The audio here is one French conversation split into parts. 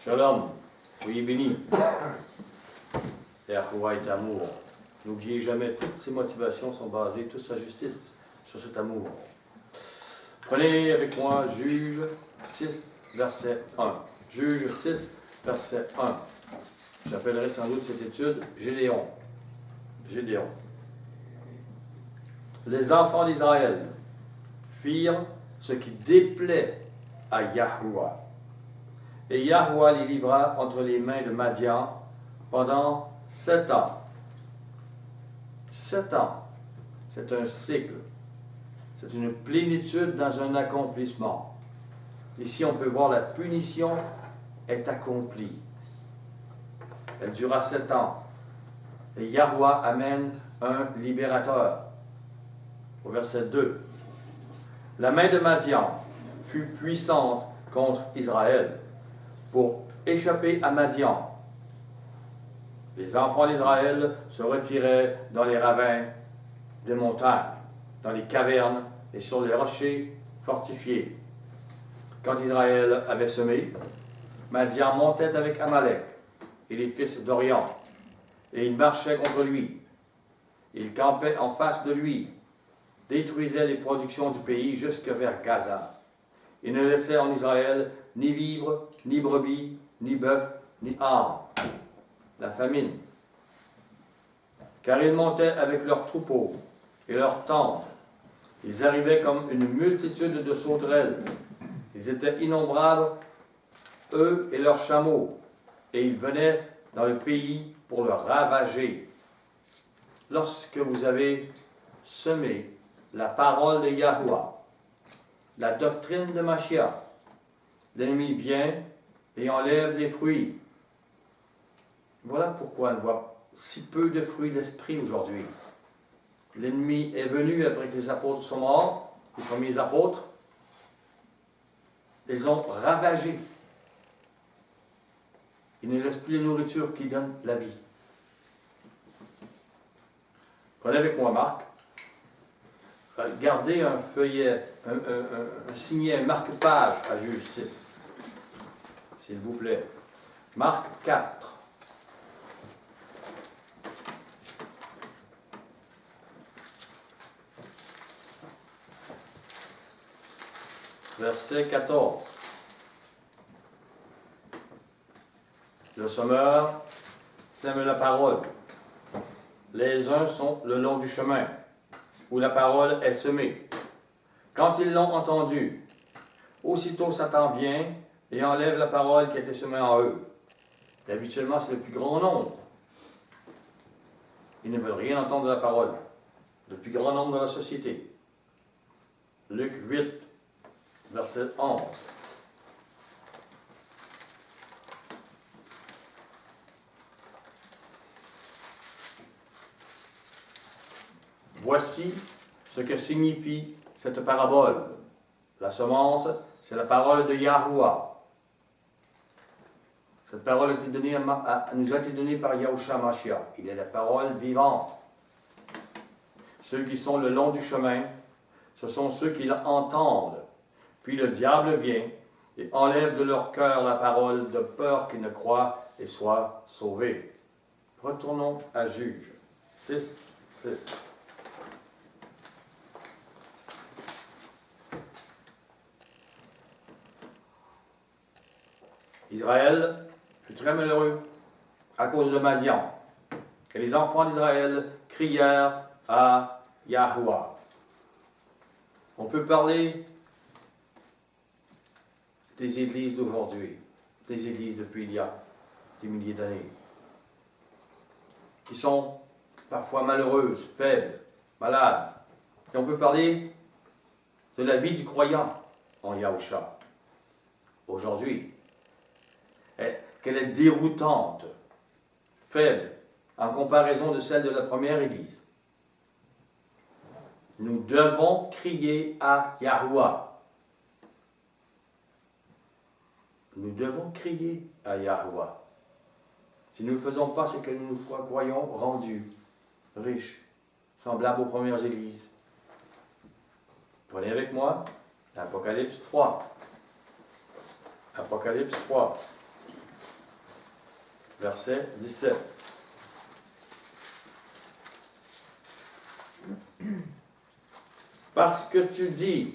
Shalom, soyez bénis. Yahuwah est amour. N'oubliez jamais, toutes ses motivations sont basées, toute sa justice, sur cet amour. Prenez avec moi Juge 6, verset 1. Juge 6, verset 1. J'appellerai sans doute cette étude Gédéon. Gédéon. Les enfants d'Israël firent ce qui déplaît à Yahuwah. Et Yahuwah les livra entre les mains de Madian pendant 7 ans. 7 ans, c'est un cycle. C'est une plénitude dans un accomplissement. Ici, on peut voir la punition est accomplie. Elle dura 7 ans. Et Yahuwah amène un libérateur. Au verset 2. La main de Madian fut puissante contre Israël pour échapper à Madian. Les enfants d'Israël se retiraient dans les ravins des montagnes, dans les cavernes et sur les rochers fortifiés. Quand Israël avait semé, Madian montait avec Amalek et les fils d'Orion, et il marchait contre lui. Il campait en face de lui, détruisait les productions du pays jusque vers Gaza. Il ne laissait en Israël ni vivre, ni brebis, ni bœuf, ni âne. La famine. Car ils montaient avec leurs troupeaux et leurs tentes. Ils arrivaient comme une multitude de sauterelles. Ils étaient innombrables, eux et leurs chameaux, et ils venaient dans le pays pour le ravager. Lorsque vous avez semé la parole de Yahuwah, la doctrine de Mashiach, l'ennemi vient et enlève les fruits. Voilà pourquoi on voit si peu de fruits d'esprit aujourd'hui. L'ennemi est venu après que les apôtres sont morts, les premiers apôtres. Ils ont ravagé. Il ne laisse plus la nourriture qui donne la vie. Prenez avec moi Marc. Gardez un feuillet, un signet, un marque-page à Juge 6, s'il vous plaît. Marc 4. Verset 14. Le semeur sème la parole. Les uns sont le long du chemin, où la parole est semée. Quand ils l'ont entendue, aussitôt Satan vient et enlève la parole qui a été semée en eux. Et habituellement, c'est le plus grand nombre. Ils ne veulent rien entendre de la parole. Le plus grand nombre de la société. Luc 8, verset 11. Voici ce que signifie cette parabole. La semence, c'est la parole de Yahuwah. Cette parole nous a été donnée par Yahushua Mashiach. Il est la parole vivante. Ceux qui sont le long du chemin, ce sont ceux qui l'entendent. Puis le diable vient et enlève de leur cœur la parole de peur qu'ils ne croient et soient sauvés. Retournons à Juge 6, 6. Israël fut très malheureux à cause de Madian. Et les enfants d'Israël crièrent à Yahuwah. On peut parler des églises d'aujourd'hui, des églises depuis il y a des milliers d'années, qui sont parfois malheureuses, faibles, malades. Et on peut parler de la vie du croyant en Yahushua. Aujourd'hui, qu'elle est déroutante, faible, en comparaison de celle de la première Église. Nous devons crier à Yahuwah. Nous devons crier à Yahuwah. Si nous ne le faisons pas, c'est que nous nous croyons rendus, riches, semblables aux premières Églises. Prenez avec moi Apocalypse 3. Apocalypse 3. verset 17. Parce que tu dis,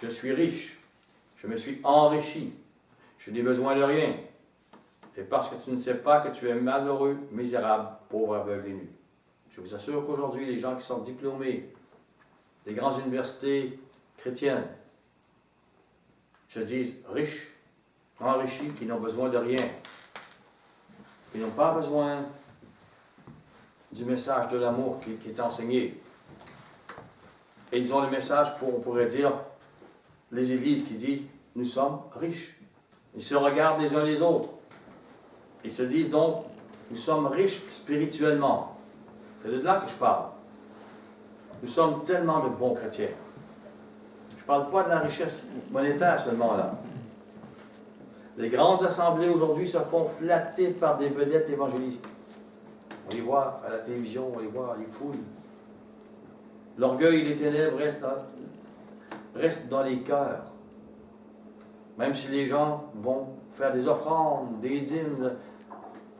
je suis riche, je me suis enrichi, je n'ai besoin de rien, et parce que tu ne sais pas que tu es malheureux, misérable, pauvre, aveugle et nu. Je vous assure qu'aujourd'hui, les gens qui sont diplômés des grandes universités chrétiennes se disent riches, enrichis, qui n'ont besoin de rien. Ils n'ont pas besoin du message de l'amour qui est enseigné. Et ils ont le message pour, on pourrait dire, les églises qui disent, nous sommes riches. Ils se regardent les uns les autres. Ils se disent donc, nous sommes riches spirituellement. C'est de là que je parle. Nous sommes tellement de bons chrétiens. Je ne parle pas de la richesse monétaire seulement là. Les grandes assemblées aujourd'hui se font flatter par des vedettes évangélistes. On les voit à la télévision, on les voit, les foules. L'orgueil et les ténèbres restent dans les cœurs. Même si les gens vont faire des offrandes, des dîmes,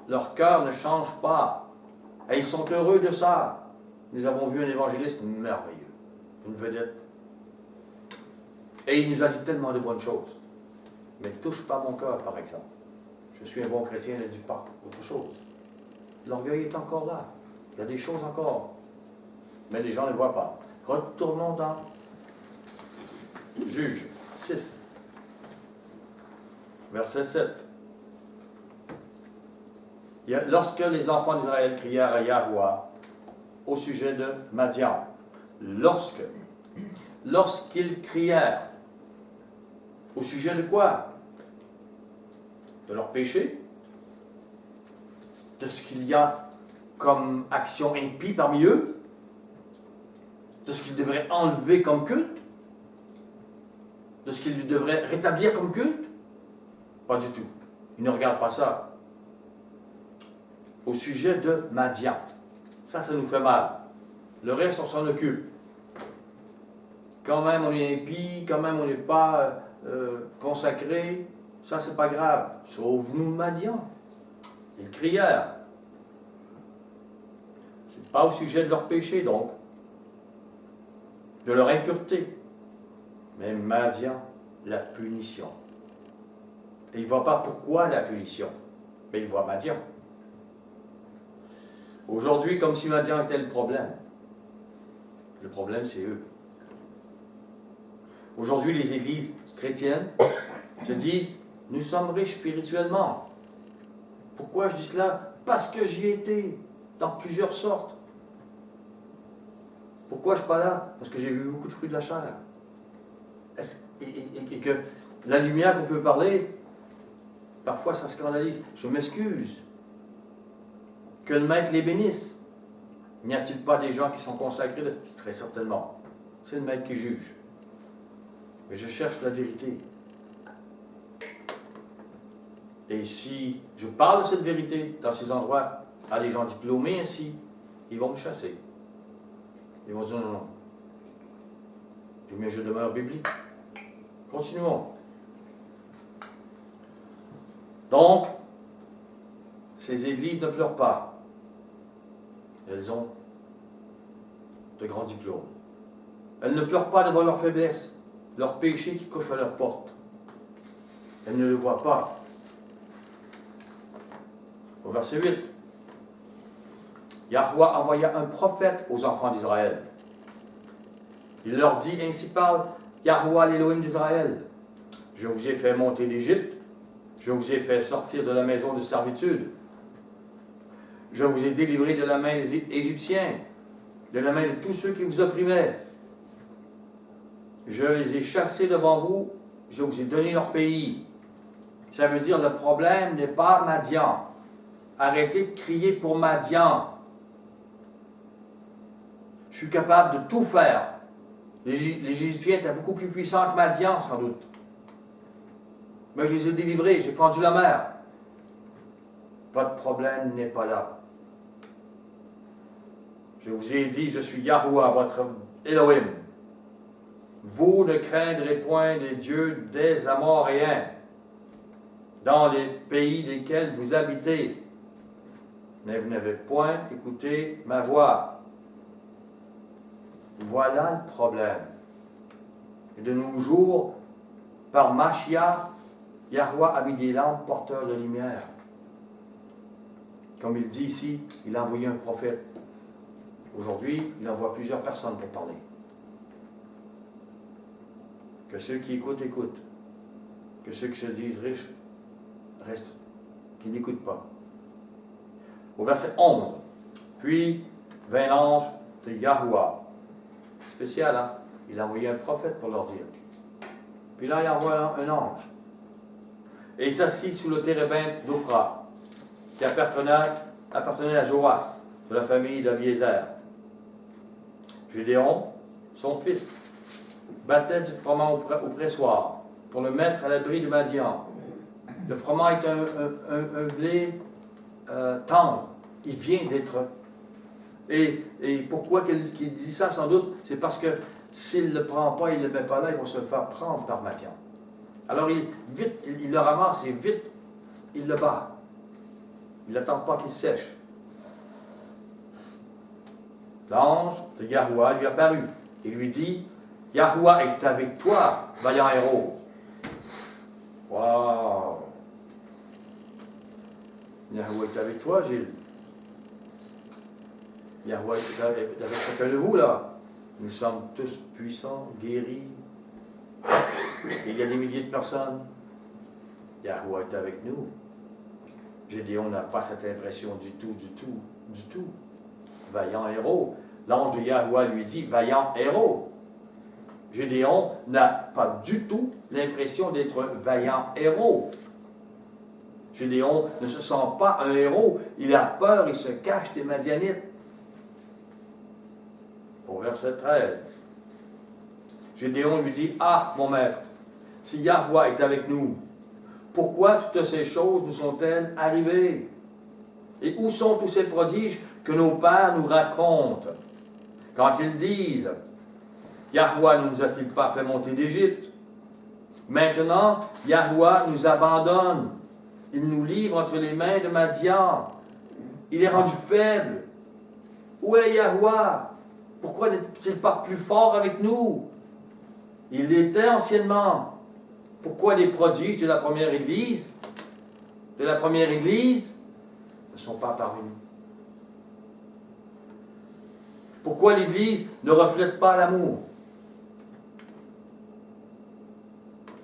leur cœur ne change pas. Et ils sont heureux de ça. Nous avons vu un évangéliste merveilleux, une vedette. Et il nous a dit tellement de bonnes choses. Mais ne touche pas mon cœur, par exemple. Je suis un bon chrétien, ne dis pas autre chose. L'orgueil est encore là. Il y a des choses encore. Mais les gens ne le voient pas. Retournons dans Juge 6, verset 7. Lorsque les enfants d'Israël crièrent à Yahweh au sujet de Madian, lorsqu'ils crièrent, au sujet de quoi? De leur péché? De ce qu'il y a comme action impie parmi eux? De ce qu'ils devraient enlever comme culte? De ce qu'ils devraient rétablir comme culte? Pas du tout. Ils ne regardent pas ça. Au sujet de Madian. Ça nous fait mal. Le reste, on s'en occupe. Quand même, on est impie, quand même, on n'est pas consacré. Ça, c'est pas grave. Sauve-nous de Madian. Ils crièrent. C'est pas au sujet de leur péché, donc. De leur impureté. Mais Madian, la punition. Et il ne voit pas pourquoi la punition. Mais il voit Madian. Aujourd'hui, comme si Madian était le problème. Le problème, c'est eux. Aujourd'hui, les églises chrétiennes se disent, nous sommes riches spirituellement. Pourquoi je dis cela? Parce que j'y ai été, dans plusieurs sortes. Pourquoi je ne suis pas là? Parce que j'ai vu beaucoup de fruits de la chair. Et que la lumière qu'on peut parler, parfois ça scandalise. Je m'excuse. Que le maître les bénisse. N'y a-t-il pas des gens qui sont consacrés? Très certainement. C'est le maître qui juge. Mais je cherche la vérité. Et si je parle de cette vérité dans ces endroits à des gens diplômés ainsi, ils vont me chasser. Ils vont dire non, non. Mais je demeure biblique. Continuons. Donc, ces églises ne pleurent pas. Elles ont de grands diplômes. Elles ne pleurent pas devant leur faiblesse, leur péché qui coche à leur porte. Elles ne le voient pas. Au verset 8, Yahweh envoya un prophète aux enfants d'Israël. Il leur dit, ainsi parle Yahweh l'Élohim d'Israël. Je vous ai fait monter d'Égypte, je vous ai fait sortir de la maison de servitude. Je vous ai délivré de la main des Égyptiens, de la main de tous ceux qui vous opprimaient. Je les ai chassés devant vous, je vous ai donné leur pays. Ça veut dire, le problème n'est pas Madian. Arrêtez de crier pour Madian. Je suis capable de tout faire. Les Égyptiens étaient beaucoup plus puissants que Madian, sans doute. Mais je les ai délivrés, j'ai fendu la mer. Votre problème n'est pas là. Je vous ai dit, je suis Yahweh, votre Elohim. Vous ne craindrez point les dieux des Amoréens. dans les pays desquels vous habitez, mais vous n'avez point écouté ma voix. Voilà le problème. Et de nos jours, par Mashiach, Yahweh a mis des lampes porteurs de lumière. Comme il dit ici, il a envoyé un prophète. Aujourd'hui, il envoie plusieurs personnes pour parler. Que ceux qui écoutent, écoutent. Que ceux qui se disent riches restent, qui n'écoutent pas. Au verset 11, puis vint l'ange de Yahweh. Spécial, hein? Il a envoyé un prophète pour leur dire. Puis là, il envoie un ange. Et il s'assit sous le térébinthe d'Ophra, qui appartenait à Joas, de la famille d'Abiézer. Gédéon, son fils, battait du froment au pressoir pour le mettre à l'abri de Madian. Le froment est un blé tendre. Il vient d'être. Et pourquoi qu'il dit ça, sans doute, c'est parce que s'il ne le prend pas, il ne le met pas là, il va se faire prendre par Madian. Alors il le ramasse et vite, il le bat. Il n'attend pas qu'il sèche. L'ange de Yahweh lui apparut et lui dit, Yahweh est avec toi, vaillant héros. Wow! Yahweh est avec toi, Gilles. Yahweh est avec chacun de vous, là. Nous sommes tous puissants, guéris. Et il y a des milliers de personnes. Yahweh est avec nous. Gédéon n'a pas cette impression du tout. Vaillant héros. L'ange de Yahweh lui dit, vaillant héros. Gédéon n'a pas du tout l'impression d'être un vaillant héros. Gédéon ne se sent pas un héros. Il a peur, il se cache des Madianites. Au verset 13, Gédéon lui dit, ah, mon maître, si Yahweh est avec nous, pourquoi toutes ces choses nous sont-elles arrivées? Et où sont tous ces prodiges que nos pères nous racontent? Quand ils disent, Yahweh ne nous a-t-il pas fait monter d'Égypte? Maintenant, Yahweh nous abandonne. Il nous livre entre les mains de Madian. Il est rendu faible. Où est Yahweh? Pourquoi n'est-il pas plus fort avec nous? Il l'était anciennement. Pourquoi les prodiges de la première Église, ne sont pas parmi nous? Pourquoi l'Église ne reflète pas l'amour?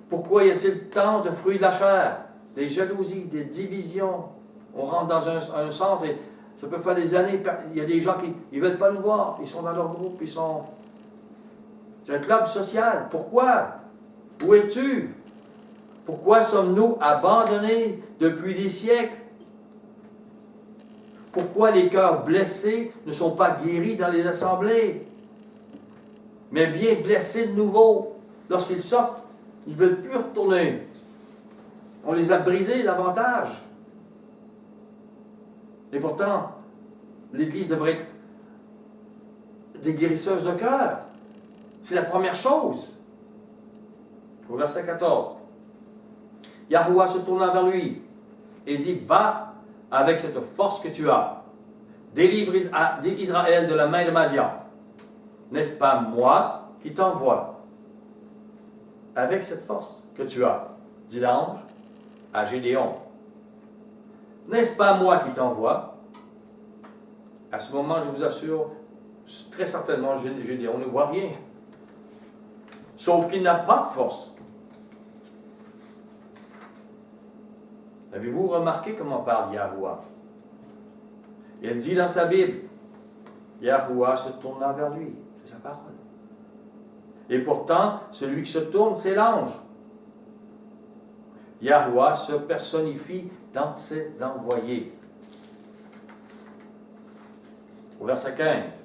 Pourquoi y a-t-il tant de fruits de la chair, des jalousies, des divisions? On rentre dans un centre et ça peut faire des années, il y a des gens qui ne veulent pas nous voir, ils sont dans leur groupe, c'est un club social. Pourquoi? Où es-tu? Pourquoi sommes-nous abandonnés depuis des siècles? Pourquoi les cœurs blessés ne sont pas guéris dans les assemblées, mais bien blessés de nouveau? Lorsqu'ils sortent, ils ne veulent plus retourner. On les a brisés davantage. Et pourtant, l'Église devrait être des guérisseuses de cœur. C'est la première chose. Au verset 14, Yahweh se tourna vers lui et dit, va avec cette force que tu as, délivre Israël de la main de Madian. N'est-ce pas moi qui t'envoie? Avec cette force que tu as, dit l'ange à Gédéon. N'est-ce pas moi qui t'envoie? À ce moment, je vous assure, très certainement, Gédéon ne voit rien. Sauf qu'il n'a pas de force. Avez-vous remarqué comment parle Yahweh? Il dit dans sa Bible, Yahweh se tourna vers lui. C'est sa parole. Et pourtant, celui qui se tourne, c'est l'ange. Yahweh se personnifie dans ses envoyés. Au verset 15,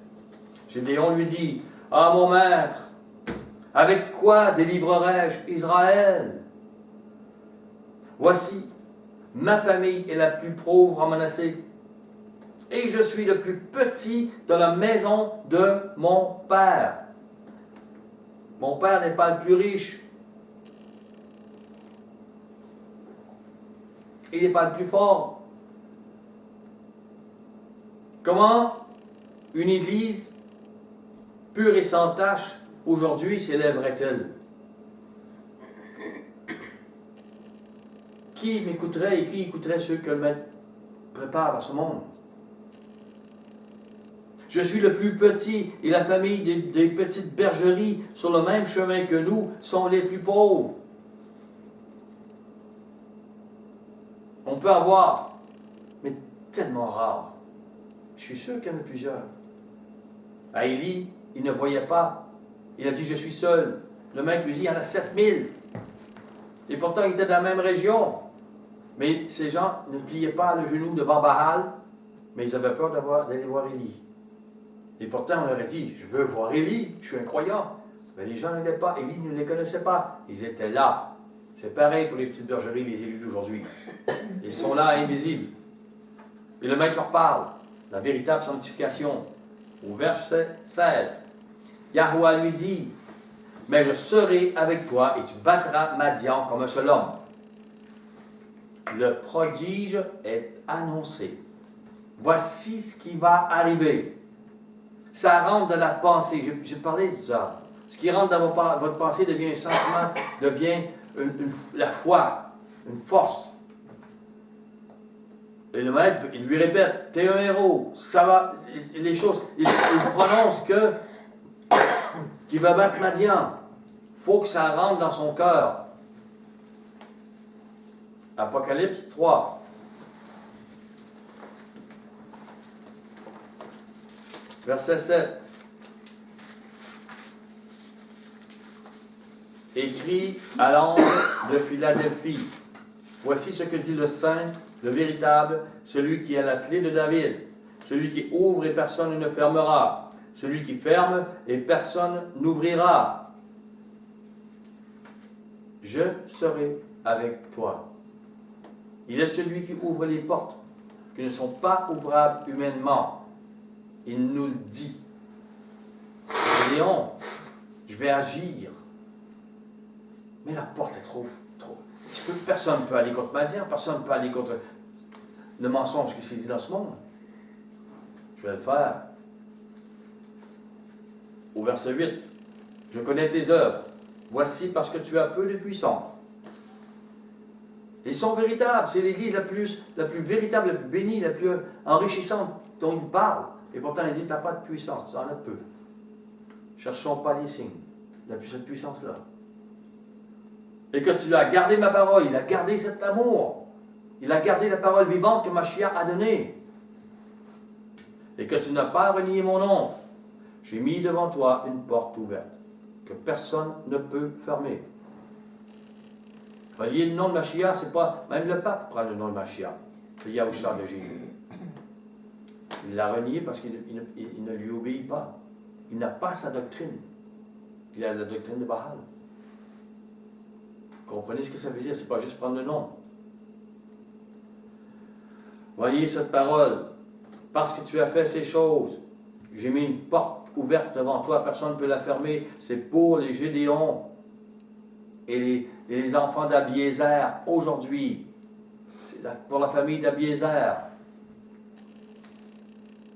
Gédéon lui dit, ah mon maître, avec quoi délivrerai-je Israël? Voici, ma famille est la plus pauvre en Manassé, et je suis le plus petit dans la maison de mon père. Mon père n'est pas le plus riche. Il n'est pas le plus fort. Comment une Église pure et sans tache aujourd'hui s'élèverait-elle? Qui m'écouterait et qui écouterait ceux que le Maître prépare à ce monde? Je suis le plus petit et la famille des petites bergeries sur le même chemin que nous sont les plus pauvres. On peut avoir, mais tellement rare. Je suis sûr qu'il y en a plusieurs. À Élie, il ne voyait pas. Il a dit, je suis seul. Le maître lui dit, il y en a 7000. Et pourtant, ils étaient dans la même région. Mais ces gens ne pliaient pas le genou devant Baal, mais ils avaient peur d'aller voir Élie. Et pourtant, on leur a dit, je veux voir Élie, je suis un croyant. Mais les gens n'allaient pas, Élie ne les connaissait pas. Ils étaient là. C'est pareil pour les petites bergeries, les élus d'aujourd'hui. Ils sont là, invisibles. Et le maître leur parle, la véritable sanctification. Au verset 16, Yahoua lui dit, mais je serai avec toi et tu battras Madian comme un seul homme. Le prodige est annoncé. Voici ce qui va arriver. Ça rentre dans la pensée. J'ai parlé de ça. Ce qui rentre dans votre pensée devient un sentiment, devient la foi, une force. Et le maître, il lui répète, t'es un héros, ça va, les choses, il prononce qu'il va battre Madian. Il faut que ça rentre dans son cœur. Apocalypse 3. Verset 7. Écrit à l'ange de Philadelphie. Voici ce que dit le Saint, le véritable, celui qui a la clé de David, celui qui ouvre et personne ne fermera, celui qui ferme et personne n'ouvrira. Je serai avec toi. Il est celui qui ouvre les portes, qui ne sont pas ouvrables humainement. Il nous le dit. Léon, je vais agir. Mais la porte est trop. Personne ne peut aller contre Madian, personne ne peut aller contre le mensonge qui s'est dit dans ce monde. Je vais le faire. Au verset 8, je connais tes œuvres. Voici parce que tu as peu de puissance. Ils sont véritables. C'est l'Église la plus véritable, la plus bénie, la plus enrichissante dont il parle. Et pourtant, il dit, tu n'as pas de puissance, tu en as peu. Cherchons pas les signes. Cette puissance-là. Et que tu as gardé ma parole, il a gardé cet amour. Il a gardé la parole vivante que Mashiach a donnée. Et que tu n'as pas renié mon nom. J'ai mis devant toi une porte ouverte, que personne ne peut fermer. Relier le nom de Mashiach, c'est pas... Même le pape prend le nom de Mashiach. C'est Yahushua de Jésus. Il l'a renié parce qu'il ne lui obéit pas. Il n'a pas sa doctrine. Il a la doctrine de Baal. Comprenez ce que ça veut dire, c'est pas juste prendre le nom. Voyez cette parole. Parce que tu as fait ces choses, j'ai mis une porte ouverte devant toi, personne ne peut la fermer. C'est pour les Gédéons et les enfants d'Abiézer aujourd'hui. C'est pour la famille d'Abiézer.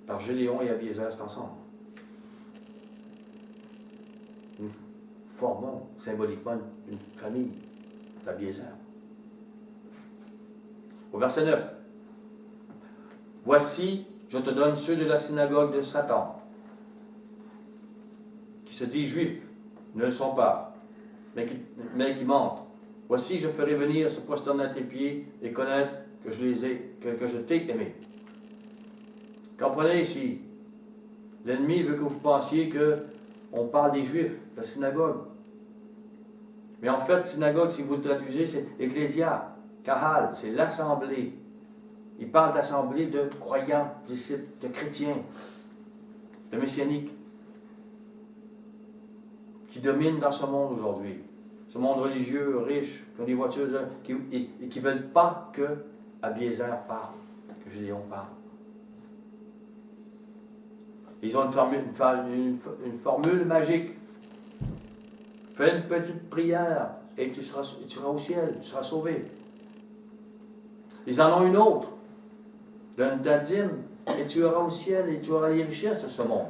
Par Gédéon et Abiézer, c'est ensemble. Nous formons symboliquement une famille d'Abiézer. Au verset 9. Voici, je te donne ceux de la synagogue de Satan, qui se disent juifs, ne le sont pas, mais qui mentent. Voici, je ferai venir se prosterner à tes pieds et connaître que je t'ai aimé. Comprenez ici, l'ennemi veut que vous pensiez qu'on parle des juifs, la synagogue. Mais en fait, synagogue, si vous le traduisez, c'est ecclésia, kahal, c'est l'assemblée. Il parle d'assemblée de croyants, disciples, de chrétiens, de messianiques, qui dominent dans ce monde aujourd'hui. Ce monde religieux, riche, qui ont des voitures, et qui ne veulent pas que Abiézer parle, que Gédéon parle. Ils ont une formule magique. Fais une petite prière et tu seras au ciel, tu seras sauvé. Ils en ont une autre. Donne ta dîme, et tu auras au ciel, et tu auras les richesses de ce monde.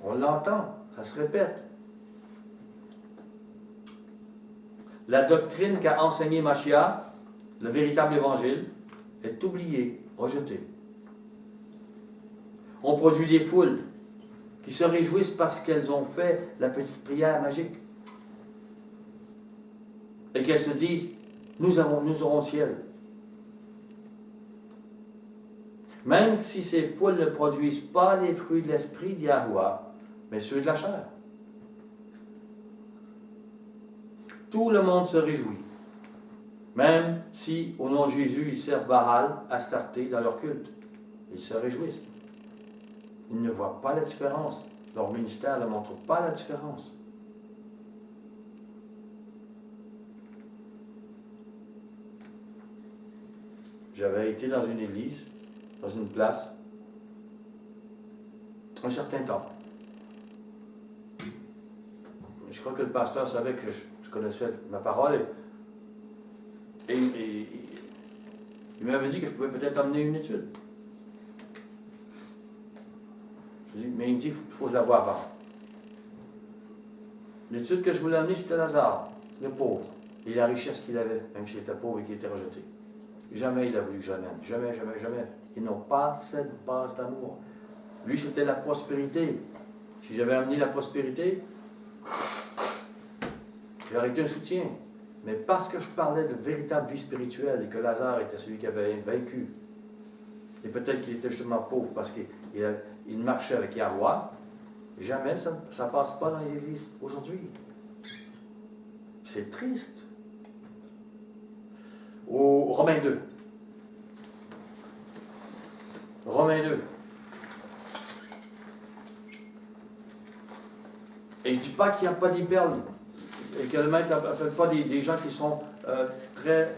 On l'entend, ça se répète. La doctrine qu'a enseignée Mashiach, le véritable évangile, est oubliée, rejetée. On produit des foules qui se réjouissent parce qu'elles ont fait la petite prière magique. Et qu'elles se disent, nous aurons le ciel. Même si ces foules ne produisent pas les fruits de l'esprit d'Yahuwah, mais ceux de la chair. Tout le monde se réjouit, même si, au nom de Jésus, ils servent Baal, Astarté dans leur culte. Ils se réjouissent. Ils ne voient pas la différence. Leur ministère ne montre pas la différence. J'avais été dans une église, dans une place, un certain temps. Je crois que le pasteur savait que je connaissais ma parole et il m'avait dit que je pouvais peut-être emmener une étude. Je dis, mais il me dit, il faut que je la voie avant. L'étude que je voulais amener, c'était Lazare, le pauvre, et la richesse qu'il avait, même s'il était pauvre et qu'il était rejeté. Jamais il a voulu que j'amène. Jamais, jamais, jamais. Ils n'ont pas cette base d'amour. Lui, c'était la prospérité. Si j'avais amené la prospérité, j'aurais été un soutien. Mais parce que je parlais de véritable vie spirituelle et que Lazare était celui qui avait vaincu, et peut-être qu'il était justement pauvre parce qu'il marchait avec Yahuwah, jamais ça ne passe pas dans les églises aujourd'hui. C'est triste. Au Romains 2. Romains 2. Et je ne dis pas qu'il n'y a pas des perles, et que le maître n'appelle pas des gens qui sont très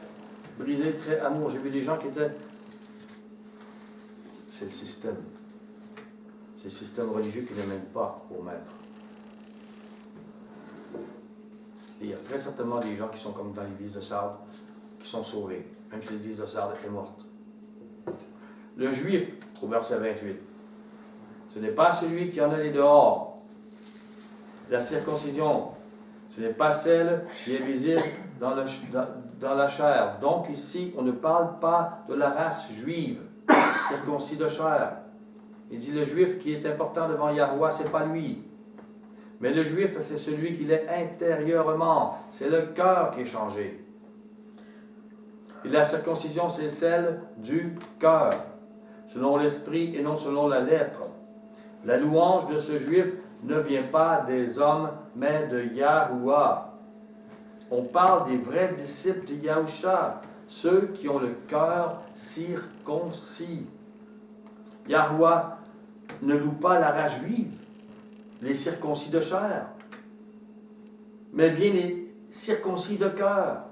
brisés, très amoureux. J'ai vu des gens qui étaient... C'est le système. C'est le système religieux qui ne mène pas au maître. Et il y a très certainement des gens qui sont comme dans l'église de Sardes, qui sont sauvés, même si l'église de Sardes est morte. Le juif, au verset 28, ce n'est pas celui qui en allait dehors. La circoncision, ce n'est pas celle qui est visible dans la chair. Donc ici, on ne parle pas de la race juive, circoncis de chair. Il dit le juif qui est important devant Yahuwah, ce n'est pas lui. Mais le juif, c'est celui qui l'est intérieurement. C'est le cœur qui est changé. Et la circoncision, c'est celle du cœur, selon l'esprit et non selon la lettre. La louange de ce juif ne vient pas des hommes, mais de Yahuwah. On parle des vrais disciples de Yahusha, ceux qui ont le cœur circoncis. Yahuwah ne loue pas la race juive, les circoncis de chair, mais bien les circoncis de cœur.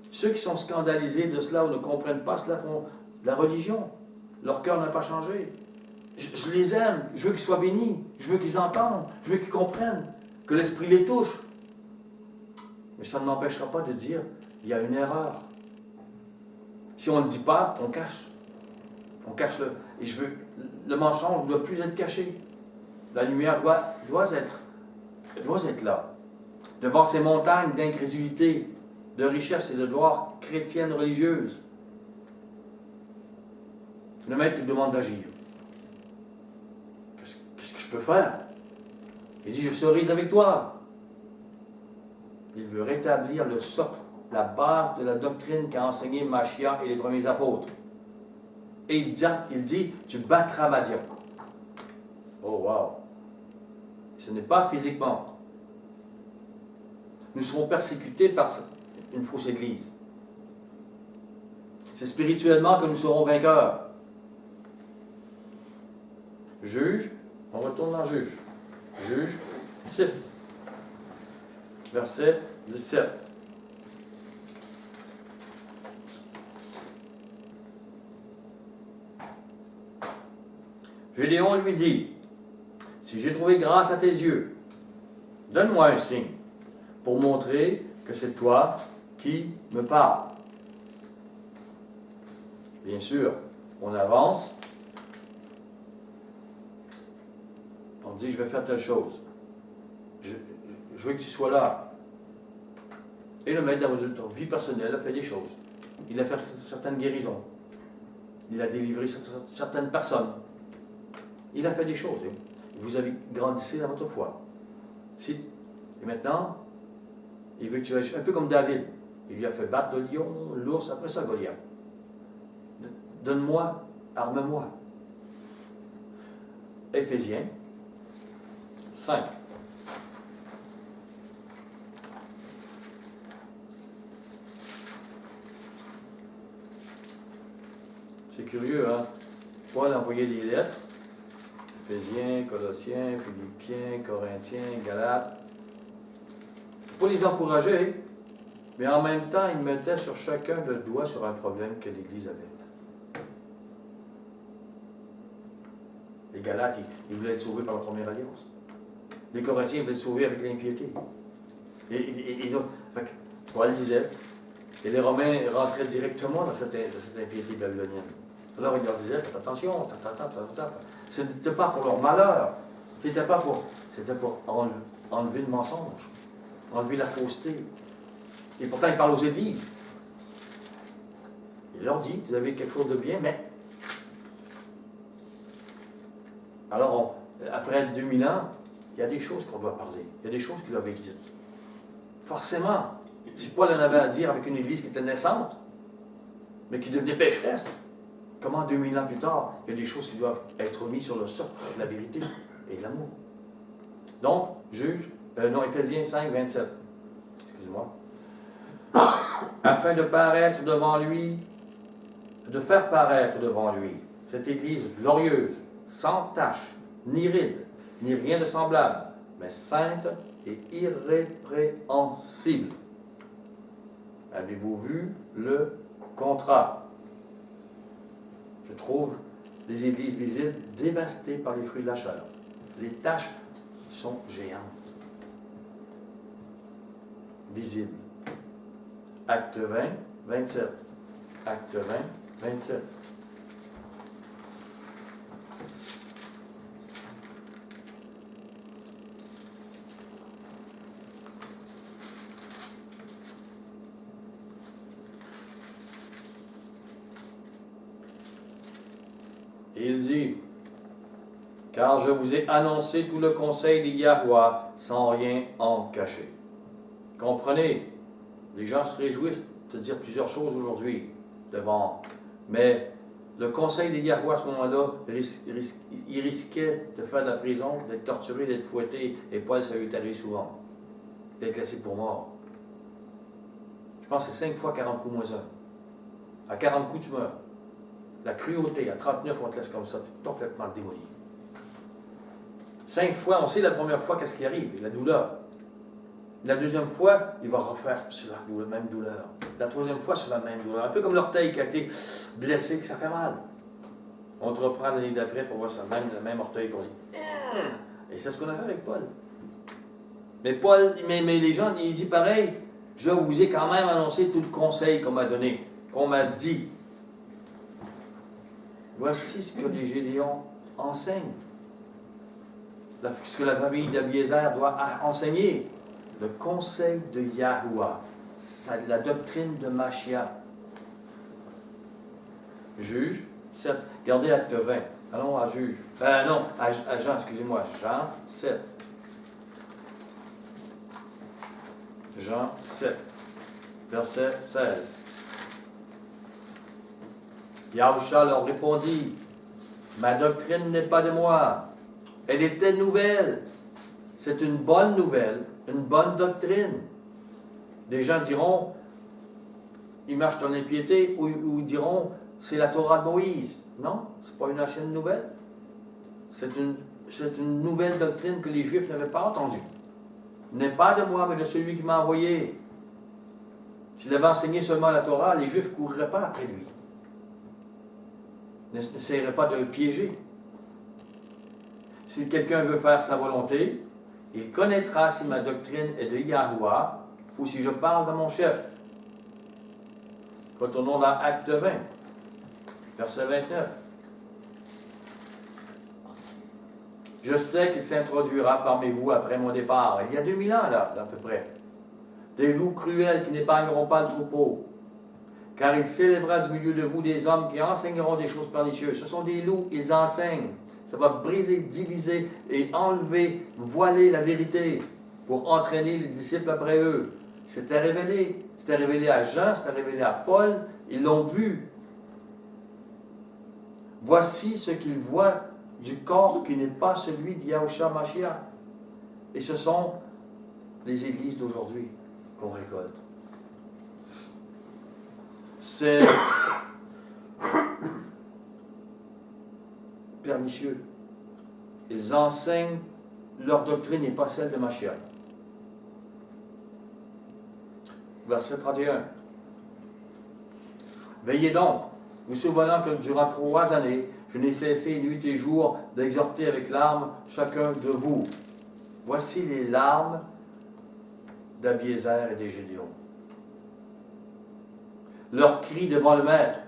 Ceux qui sont scandalisés de cela ou ne comprennent pas cela font de la religion. Leur cœur n'a pas changé. Je les aime, je veux qu'ils soient bénis, je veux qu'ils entendent, je veux qu'ils comprennent, que l'Esprit les touche. Mais ça ne m'empêchera pas de dire, il y a une erreur. Si on ne le dit pas, on cache. On cache le... Et le mensonge ne doit plus être caché. La lumière doit être là. Devant ces montagnes d'incrédulité, de richesse et de gloire chrétienne religieuse. Le maître lui demande d'agir. Qu'est-ce que je peux faire? Il dit, je serai avec toi. Il veut rétablir le socle, la base de la doctrine qu'a enseigné Mashiach et les premiers apôtres. Et il dit, tu battras ma diable. Oh wow! Ce n'est pas physiquement. Nous serons persécutés par une fausse église. C'est spirituellement que nous serons vainqueurs. Juge, on retourne dans Juge. Juge 6, verset 17. Gédéon lui dit, si j'ai trouvé grâce à tes yeux, donne-moi un signe pour montrer que c'est toi qui me parles. Bien sûr, on avance. On dit, je vais faire telle chose. Je veux que tu sois là. Et le maître dans votre vie personnelle a fait des choses. Il a fait certaines guérisons. Il a délivré certaines personnes. Il a fait des choses. Et vous avez grandissé dans votre foi. Et maintenant, il veut que tu agisses un peu comme David. Il lui a fait battre le lion, l'ours, après ça, Goliath. Donne-moi, arme-moi. Éphésiens 5. C'est curieux, hein? Paul envoyait des lettres. Éphésiens, Colossiens, Philippiens, Corinthiens, Galates. Pour les encourager, mais en même temps, il mettait sur chacun le doigt sur un problème que l'Église avait. Les Galates, ils voulaient être sauvés par la première alliance. Les Corinthiens voulaient être sauvés avec l'impiété. Et donc, Paul disait, et les Romains rentraient directement dans cette impiété babylonienne. Alors il leur disait, faites attention, c'était pas pour leur malheur, c'était pour enlever le mensonge, enlever la fausseté. Et pourtant, il parle aux églises. Il leur dit, vous avez quelque chose de bien, mais... Alors, après 2000 ans, il y a des choses qu'on doit parler. Il y a des choses qui doivent être dites. Forcément, si Paul en avait à dire avec une église qui était naissante, mais qui devenait pécheresse, comment 2000 ans plus tard, il y a des choses qui doivent être mises sur le socle de la vérité et de l'amour. Donc, Éphésiens 5, 27. Excusez-moi. Afin de paraître devant lui, de faire paraître devant lui cette Église glorieuse, sans tache, ni ride, ni rien de semblable, mais sainte et irrépréhensible. Avez-vous vu le contrat? Je trouve les églises visibles dévastées par les fruits de la chair. Les taches sont géantes. Visibles. Acte 20, 27. Acte 20, 27. Et il dit, car je vous ai annoncé tout le conseil des Yahweh sans rien en cacher. Comprenez, les gens se réjouissent de dire plusieurs choses aujourd'hui devant, mais le conseil des Yahweh à ce moment-là, il risquait de faire de la prison, d'être torturé, d'être fouetté, et Paul, ça lui est arrivé souvent, d'être laissé pour mort. Je pense que c'est 5 fois 40 coups moins 1. À 40 coups, tu meurs. La cruauté, à 39, on te laisse comme ça, tu es complètement démoli. 5 fois, on sait la première fois qu'est-ce qui arrive, la douleur. La deuxième fois, il va refaire sur la même douleur. La troisième fois, sur la même douleur. Un peu comme l'orteil qui a été blessé, que ça fait mal. On te reprend l'année d'après pour voir le même orteil pour dire. Et c'est ce qu'on a fait avec Paul. Mais Paul, mais les gens, il dit pareil, je vous ai quand même annoncé tout le conseil qu'on m'a donné, qu'on m'a dit. Voici ce que les Gédéons enseignent. Ce que la famille d'Abiézer doit enseigner. Le conseil de Yahuwah. La doctrine de Mashiach. Juge 7. Regardez Acte 20. Allons à Juge. Non, à Jean, excusez-moi. Jean 7. Jean 7. Verset 16. Yahusha leur répondit, ma doctrine n'est pas de moi. Elle était nouvelle. C'est une bonne nouvelle, une bonne doctrine. Des gens diront, ils marchent dans l'impiété, ou diront, c'est la Torah de Moïse. Non, ce n'est pas une ancienne nouvelle. C'est une nouvelle doctrine que les Juifs n'avaient pas entendue. N'est pas de moi, mais de celui qui m'a envoyé. S'il avait enseigné seulement la Torah, les Juifs ne courraient pas après lui. N'essayerait pas de le piéger. Si quelqu'un veut faire sa volonté, il connaîtra si ma doctrine est de Yahuwah ou si je parle de mon chef. Retournons dans Acte 20. Verset 29. Je sais qu'il s'introduira parmi vous après mon départ. Il y a 2000 ans, là, à peu près. Des loups cruels qui n'épargneront pas le troupeau. Car il s'élèvera du milieu de vous des hommes qui enseigneront des choses pernicieuses. Ce sont des loups, ils enseignent. Ça va briser, diviser et enlever, voiler la vérité pour entraîner les disciples après eux. C'était révélé. C'était révélé à Jean, c'était révélé à Paul. Ils l'ont vu. Voici ce qu'ils voient du corps qui n'est pas celui d'Yahushua Mashiach. Et ce sont les églises d'aujourd'hui qu'on récolte. C'est pernicieux. Ils enseignent, leur doctrine n'est pas celle de Mashiach. Verset 31. Veillez donc, vous souvenant que durant 3 années, je n'ai cessé nuit et jour d'exhorter avec larmes chacun de vous. Voici les larmes d'Abiézer et des Gédéons. Leurs cris devant le maître.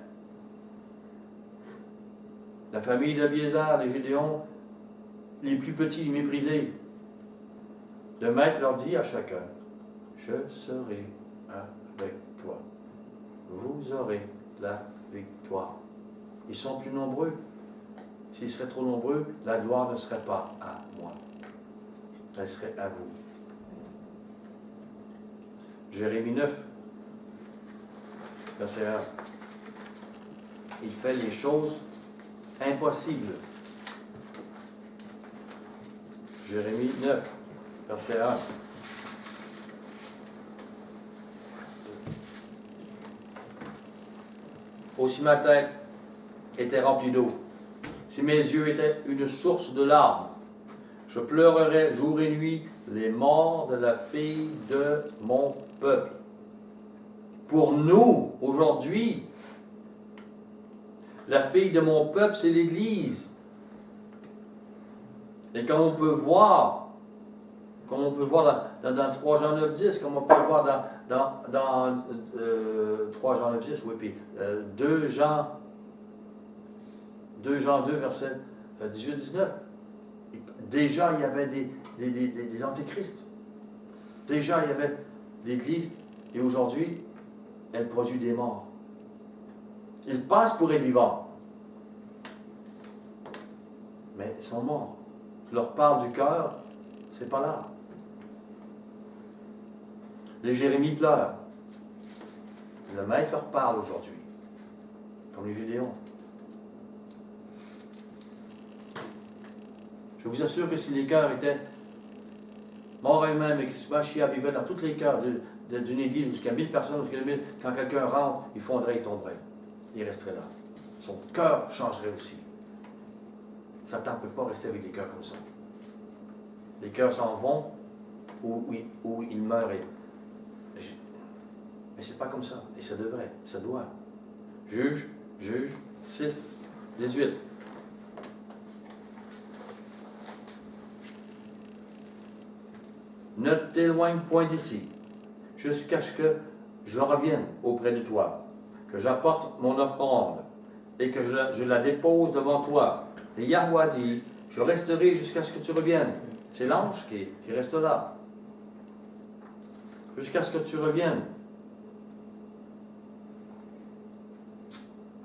La famille d'Abiézer, les Gédéons, les plus petits, les méprisés. Le maître leur dit à chacun, je serai avec toi. Vous aurez la victoire. Ils sont plus nombreux. S'ils seraient trop nombreux, la gloire ne serait pas à moi. Elle serait à vous. Jérémie 9, verset 1. Il fait les choses impossibles. Jérémie 9, verset 1. Aussi ma tête était remplie d'eau. Si mes yeux étaient une source de larmes, je pleurerais jour et nuit les morts de la fille de mon peuple. Pour nous, aujourd'hui, la fille de mon peuple, c'est l'Église. Et comme on peut voir dans 3 Jean 9, 10, comme on peut voir dans 3 Jean 9, 10, oui, puis 2 Jean 2, verset 18, 19. Déjà, il y avait des antéchrists. Déjà, il y avait l'Église, et aujourd'hui, elle produit des morts. Ils passent pour être vivants. Mais ils sont morts. Je leur parle du cœur, c'est pas là. Les Jérémie pleurent. Le maître leur parle aujourd'hui, comme les Gédéons. Je vous assure que si les cœurs étaient morts eux-mêmes et que si Mashiach vivait dans tous les cœurs d'une église jusqu'à 1000 personnes, jusqu'à 1000, quand quelqu'un rentre, il fondrait, il tomberait. Il resterait là. Son cœur changerait aussi. Satan ne peut pas rester avec des cœurs comme ça. Les cœurs s'en vont où ils meurent. Mais c'est pas comme ça. Et ça devrait, ça doit. Juge 6, 18. Ne t'éloigne point d'ici, jusqu'à ce que je revienne auprès de toi, que j'apporte mon offrande, et que je la dépose devant toi. Et Yahweh dit, je resterai jusqu'à ce que tu reviennes. C'est l'ange qui reste là. Jusqu'à ce que tu reviennes.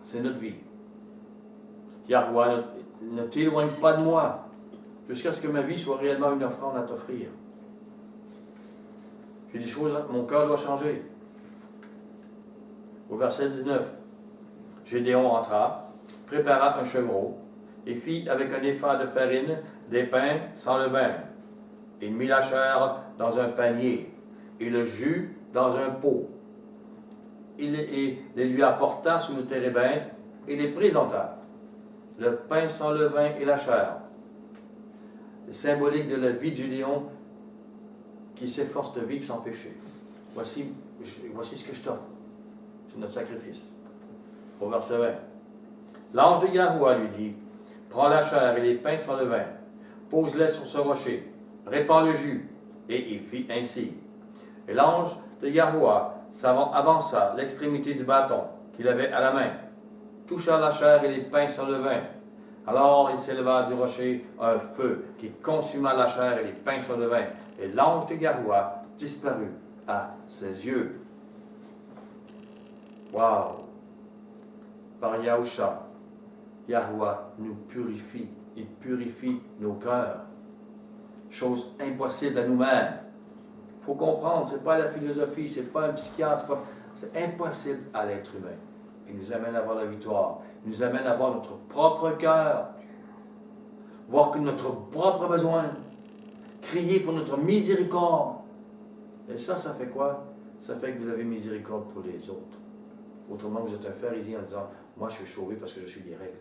C'est notre vie. Yahweh, ne t'éloigne pas de moi, jusqu'à ce que ma vie soit réellement une offrande à t'offrir. J'ai des choses, mon cœur doit changer. Au verset 19, Gédéon entra, prépara un chevreau, et fit avec un épha de farine des pains sans levain. Il mit la chair dans un panier, et le jus dans un pot. Il les lui apporta sous le térébinthe, et les présenta. Le pain sans levain et la chair. Symbolique de la vie de Gédéon, qui s'efforce de vivre sans péché. Voici ce que je t'offre. C'est notre sacrifice. Au verset 20. L'ange de Yahweh lui dit, prends la chair et les pains sans levain, pose-les sur ce rocher, répands le jus. Et il fit ainsi. Et l'ange de Yahweh avança l'extrémité du bâton qu'il avait à la main, toucha la chair et les pains sur le vin. Alors il s'éleva du rocher un feu qui consuma la chair et les pains sur le vin. Et l'ange de Yahuwah disparut à ses yeux. Wow! Par Yahusha, Yahuwah nous purifie. Il purifie nos cœurs. Chose impossible à nous-mêmes. Il faut comprendre, ce n'est pas la philosophie, ce n'est pas un psychiatre, c'est impossible à l'être humain. Il nous amène à avoir la victoire. Il nous amène à avoir notre propre cœur. Voir que notre propre besoin. Crier pour notre miséricorde. Et ça fait quoi? Ça fait que vous avez miséricorde pour les autres. Autrement, vous êtes un pharisien en disant, moi je suis sauvé parce que je suis des règles.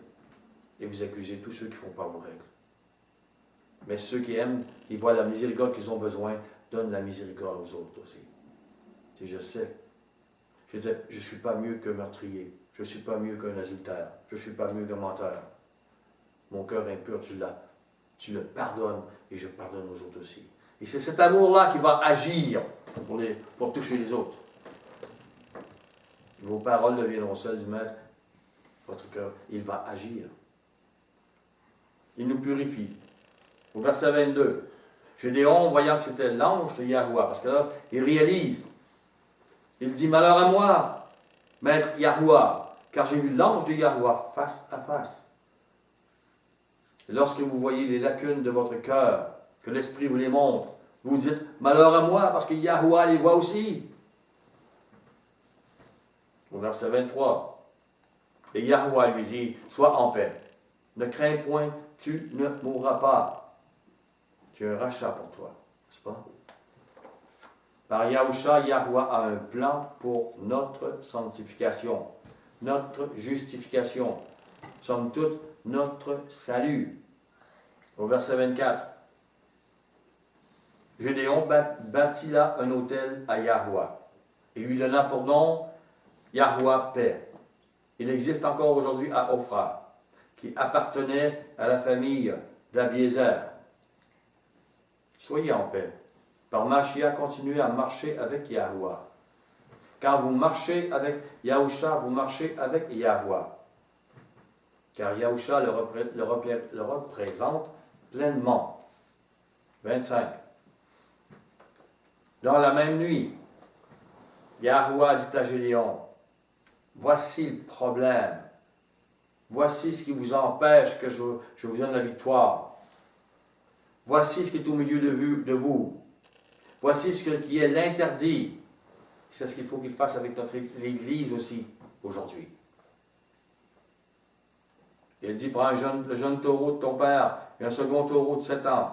Et vous accusez tous ceux qui ne font pas vos règles. Mais ceux qui aiment, ils voient la miséricorde qu'ils ont besoin, donnent la miséricorde aux autres aussi. Et je sais. Je ne suis pas mieux qu'un meurtrier. Je ne suis pas mieux qu'un adultère. Je ne suis pas mieux qu'un menteur. Mon cœur impur, tu le pardonnes et je pardonne aux autres aussi. Et c'est cet amour-là qui va agir pour toucher les autres. Vos paroles deviendront celles du Maître. Votre cœur, il va agir. Il nous purifie. Au verset 22, Gédéon, voyant que c'était l'ange de Yahuwah, parce que là, il réalise. Il dit, malheur à moi, Maître Yahuwah, car j'ai vu l'ange de Yahuwah face à face. Et lorsque vous voyez les lacunes de votre cœur, que l'Esprit vous les montre, vous dites, malheur à moi, parce que Yahuwah les voit aussi. Au verset 23, et Yahuwah lui dit, sois en paix, ne crains point, tu ne mourras pas. J'ai un rachat pour toi, n'est-ce pas? Par Yahusha, Yahuwah a un plan pour notre sanctification, notre justification, somme toute, notre salut. Au verset 24, Gédéon bâtit là un autel à Yahuwah et lui donna pour nom Yahuwah paix. Il existe encore aujourd'hui à Ophra, qui appartenait à la famille d'Abiézer. Soyez en paix. Par Mashiach, continuez à marcher avec Yahuwah. Quand vous marchez avec Yahusha, vous marchez avec Yahuwah. Car Yahusha le représente pleinement. 25. Dans la même nuit, Yahuwah dit à Gédéon, voici le problème. Voici ce qui vous empêche que je vous donne la victoire. Voici ce qui est au milieu de vous. Voici ce qui est l'interdit. C'est ce qu'il faut qu'il fasse avec l'Église aussi, aujourd'hui. Il dit, prends le jeune taureau de ton père et un second taureau de 7 ans.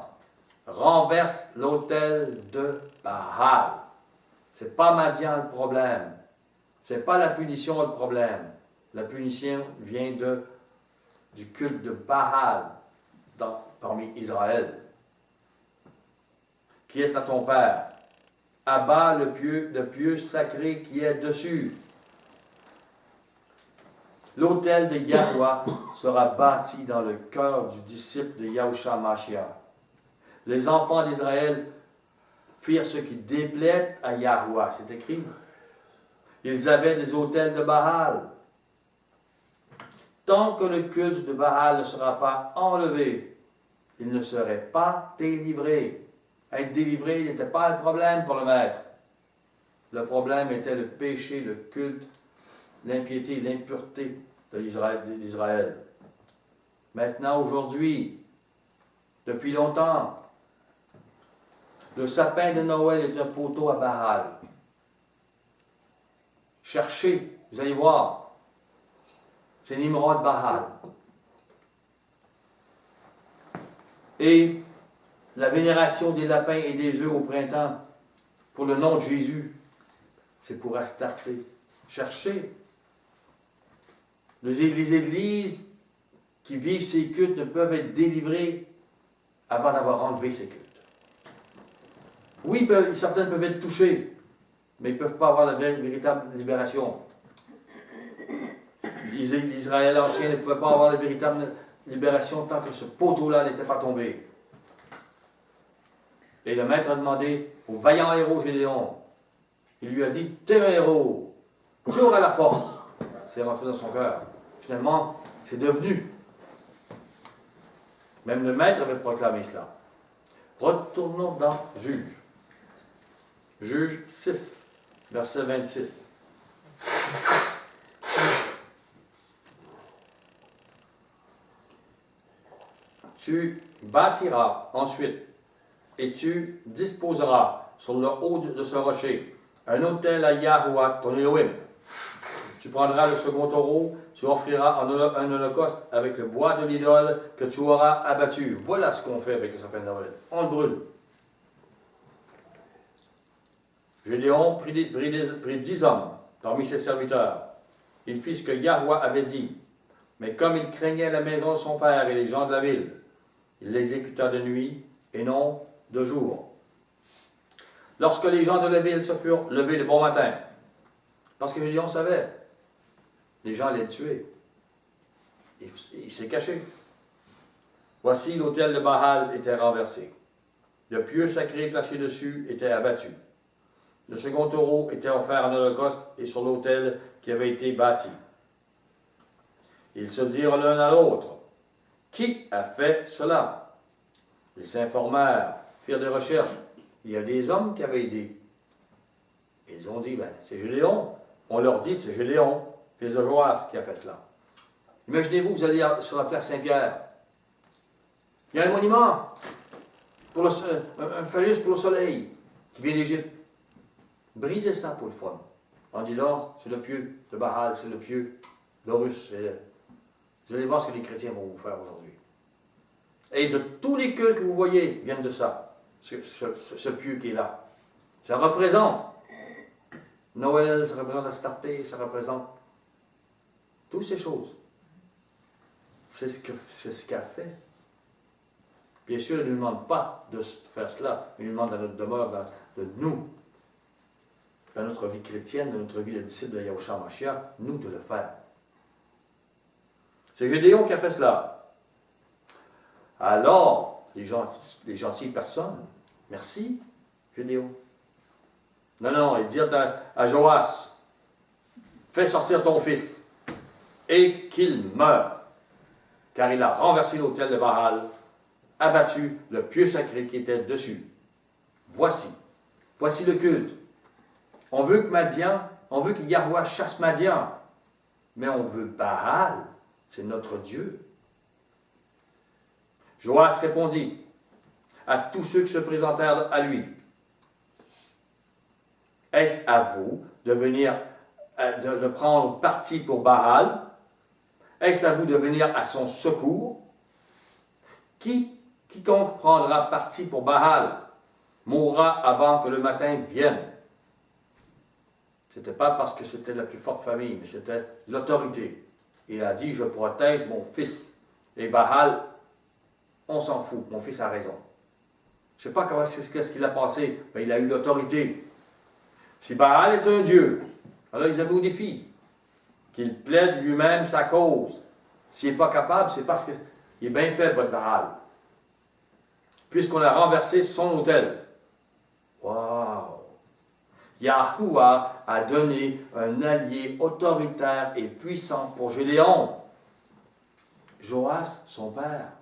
Renverse l'autel de Baal. Ce n'est pas Madian le problème. Ce n'est pas la punition le problème. La punition vient du culte de Baal parmi Israël. Qui est à ton père. Abat le pieu sacré qui est dessus. L'autel de Yahuwah sera bâti dans le cœur du disciple de Yahusha Mashiach. Les enfants d'Israël firent ce qui déplaît à Yahuwah. C'est écrit. Ils avaient des autels de Baal. Tant que le culte de Baal ne sera pas enlevé, il ne serait pas délivré. Être délivré n'était pas un problème pour le maître. Le problème était le péché, le culte, l'impiété, l'impureté d'Israël. Maintenant, aujourd'hui, depuis longtemps, le sapin de Noël est un poteau à Baal. Cherchez, vous allez voir. C'est Nimrod Baal. Et la vénération des lapins et des œufs au printemps, pour le nom de Jésus, c'est pour Astarté. Cherchez. Les églises qui vivent ces cultes ne peuvent être délivrées avant d'avoir enlevé ces cultes. Oui, certaines peuvent être touchées, mais ils ne peuvent pas avoir la véritable libération. L'Israël ancien ne pouvait pas avoir la véritable libération tant que ce poteau-là n'était pas tombé. Et le maître a demandé au vaillant héros Gédéon, il lui a dit, t'es un héros, tu auras la force. C'est rentré dans son cœur. finalement, c'est devenu. Même le maître avait proclamé cela. Retournons dans Juge. Juge 6, verset 26. Tu bâtiras ensuite et tu disposeras sur le haut de ce rocher un autel à Yahuwah, ton Elohim. Tu prendras le second taureau, tu offriras un holocauste avec le bois de l'idole que tu auras abattu. Voilà ce qu'on fait avec le sapin de Noël. On le brûle. Gédéon prit 10 hommes parmi ses serviteurs. Il fit ce que Yahuwah avait dit. Mais comme il craignait la maison de son père et les gens de la ville, il l'exécuta de nuit et non de jour. Lorsque les gens de la ville se furent levés le bon matin, parce que Gédéon savait, les gens allaient le tuer. Il s'est caché. Voici, l'autel de Baal était renversé. Le pieu sacré placé dessus était abattu. Le second taureau était offert en holocauste et sur l'autel qui avait été bâti. Ils se dirent l'un à l'autre, « Qui a fait cela? » Ils s'informèrent, firent des recherches. Il y a des hommes qui avaient aidé. Ils ont dit, « c'est Gédéon. » On leur dit, « C'est Gédéon, fils de Joas, qui a fait cela. » Imaginez-vous, vous allez sur la place Saint-Pierre. Il y a un monument, pour un phallus pour le soleil, qui vient d'Égypte. Brisez ça pour le fun, en disant, c'est le pieu de Baal, c'est le pieu d'Horus. Vous allez voir ce que les chrétiens vont vous faire aujourd'hui. Et de tous les cultes que vous voyez viennent de ça, ce pieu qui est là. Ça représente Noël, ça représente Astarté, ça représente toutes ces choses. C'est ce qu'a fait. Bien sûr, il ne nous demande pas de faire cela, il nous demande dans notre demeure, de nous, dans notre vie chrétienne, dans notre vie de disciple de Yahushua Mashiach, nous de le faire. C'est Gédéon qui a fait cela. Alors, les gentilles personnes, merci, Gédéon. Non, il dit à Joas, fais sortir ton fils, et qu'il meure, car il a renversé l'autel de Baal, abattu le pieu sacré qui était dessus. Voici le culte. On veut que Yahuwah chasse Madian, mais on veut Baal, c'est notre Dieu. Joas répondit à tous ceux qui se présentèrent à lui, est-ce à vous de venir, de prendre parti pour Baal? Est-ce à vous de venir à son secours? Quiconque prendra parti pour Baal mourra avant que le matin vienne. Ce n'était pas parce que c'était la plus forte famille, mais c'était l'autorité. Il a dit, je protège mon fils. Et Baal, on s'en fout, mon fils a raison. Je ne sais pas qu'est-ce qu'il a pensé, mais il a eu l'autorité. Si Baal est un dieu, alors ils avaient au défi qu'il plaide lui-même sa cause. S'il n'est pas capable, c'est parce qu'il est bien fait, votre Baal. Puisqu'on a renversé son autel. Wow! Yahuwah a donné un allié autoritaire et puissant pour Gédéon. Joas, son père.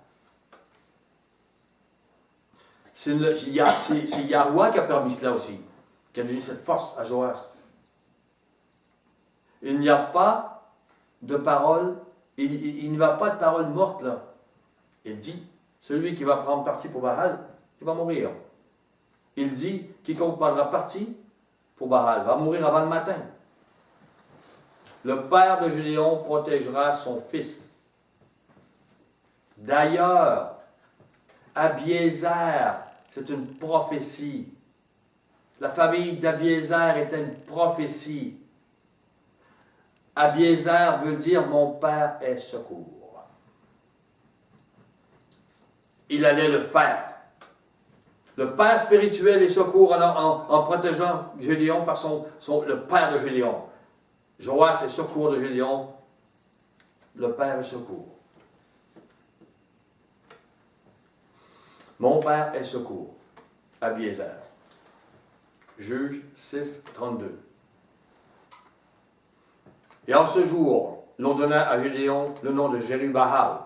C'est Yahuwah qui a permis cela aussi, qui a donné cette force à Joas. Il n'y a pas de parole, il n'y va pas de parole morte là. Il dit, celui qui va prendre parti pour Baal, il va mourir. Il dit, quiconque prendra parti pour Baal va mourir avant le matin. Le père de Gédéon protégera son fils. D'ailleurs, Abiézer, c'est une prophétie. La famille d'Abiézer était une prophétie. Abiézer veut dire « mon père est secours ». Il allait le faire. Le père spirituel est secours en protégeant Gédéon par le père de Gédéon. Joas est secours de Gédéon. Le père est secours. Mon père est secours. Abiézer. Juge 6, 32. Et en ce jour, l'on donna à Gédéon le nom de Jérubbaal,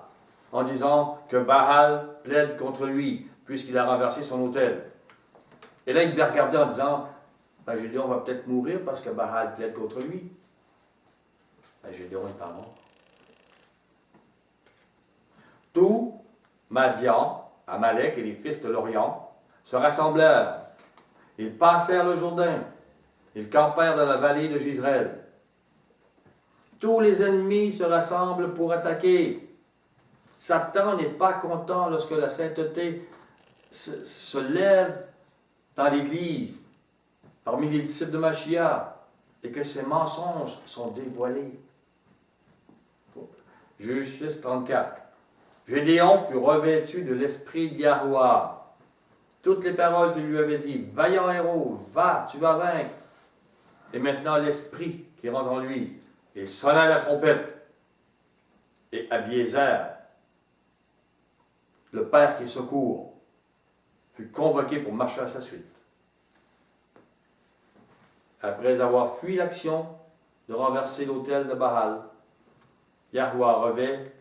en disant que Baal plaide contre lui, puisqu'il a renversé son autel. Et là, il devait regarder en disant, ben, Gédéon va peut-être mourir parce que Baal plaide contre lui. Ben, Gédéon n'est pas mort. Tous, Madian, Amalek et les fils de l'Orient, se rassemblèrent. Ils passèrent le Jourdain. Ils campèrent dans la vallée de Jezreel. Tous les ennemis se rassemblent pour attaquer. Satan n'est pas content lorsque la sainteté se lève dans l'Église, parmi les disciples de Machia, et que ses mensonges sont dévoilés. Juge 6, 34. Gédéon fut revêtu de l'esprit d'Yahuwah. Toutes les paroles qu'il lui avait dit, vaillant héros, va, tu vas vaincre. Et maintenant l'esprit qui rentre en lui, il sonna la trompette. Et Abiézer, le père qui secourt, fut convoqué pour marcher à sa suite. Après avoir fui l'action de renverser l'autel de Baal, Yahuwah revêt,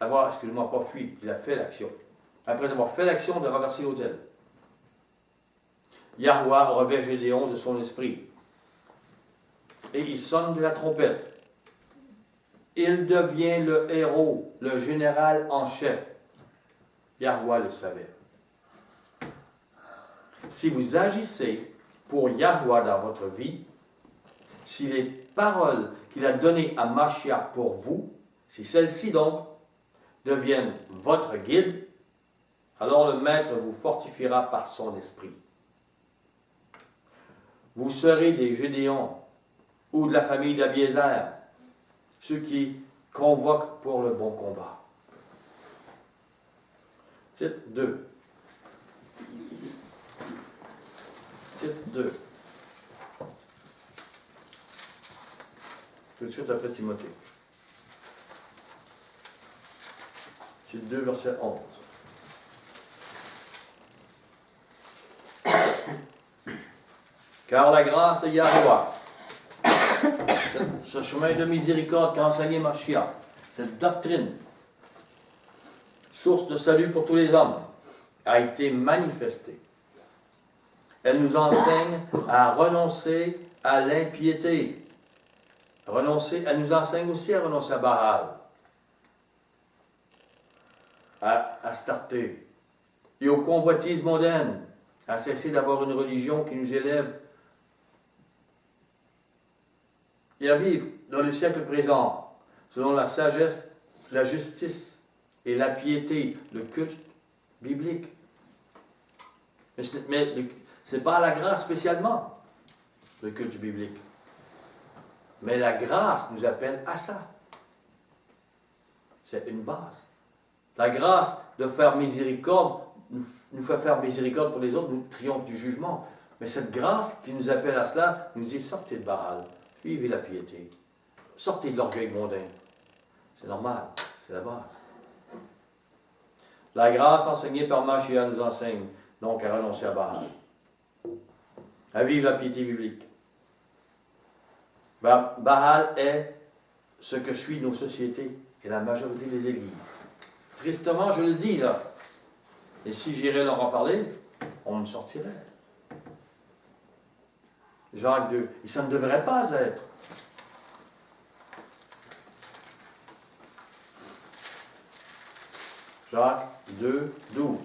excuse-moi, pas fui, il a fait l'action. Après avoir fait l'action de renverser l'autel, Yahuwah revêt Gédéon de son esprit. Et il sonne de la trompette. Il devient le héros, le général en chef. Yahuwah le savait. Si vous agissez pour Yahuwah dans votre vie, si les paroles qu'il a données à Mashiach pour vous, si celles-ci donc deviennent votre guide, alors le Maître vous fortifiera par son esprit. Vous serez des Gédéons ou de la famille d'Abiézer, ceux qui convoquent pour le bon combat. Titre 2. Titre 2. Tout de suite après Timothée. Titre 2, verset 11. Car la grâce de Yahuwah, ce chemin de miséricorde qu'a enseigné Mashiach, cette doctrine, source de salut pour tous les hommes, a été manifestée. Elle nous enseigne à renoncer à l'impiété. Elle nous enseigne aussi à renoncer à Baal, à Astarté, et aux convoitises mondaines, à cesser d'avoir une religion qui nous élève et à vivre dans le siècle présent, selon la sagesse, la justice et la piété, le culte biblique. Mais ce n'est pas la grâce spécialement, le culte biblique. Mais la grâce nous appelle à ça. C'est une base. La grâce de faire miséricorde nous fait faire miséricorde pour les autres, nous triomphe du jugement. Mais cette grâce qui nous appelle à cela nous dit sortez de Baal, vivez la piété, sortez de l'orgueil mondain. C'est normal, c'est la base. La grâce enseignée par Mashiach nous enseigne donc à renoncer à Baal, à vivre la piété biblique. Baal est ce que suit nos sociétés et la majorité des églises. Tristement, je le dis là. Et si j'irais leur en parler, on me sortirait. Jacques 2. Et ça ne devrait pas être. Jacques 2, 12.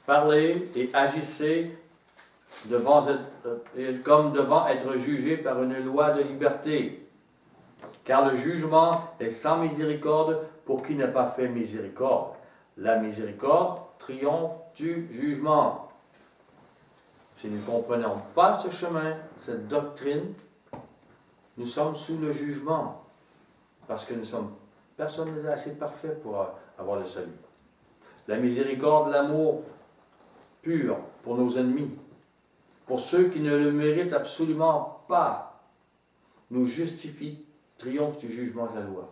Parlez et agissez comme devant être jugés par une loi de liberté. Car le jugement est sans miséricorde pour qui n'a pas fait miséricorde. La miséricorde triomphe du jugement. Si nous ne comprenons pas ce chemin, cette doctrine, nous sommes sous le jugement. Parce que personne n'est assez parfait pour avoir le salut. La miséricorde, l'amour pur pour nos ennemis, pour ceux qui ne le méritent absolument pas, nous justifie, triomphe du jugement de la loi.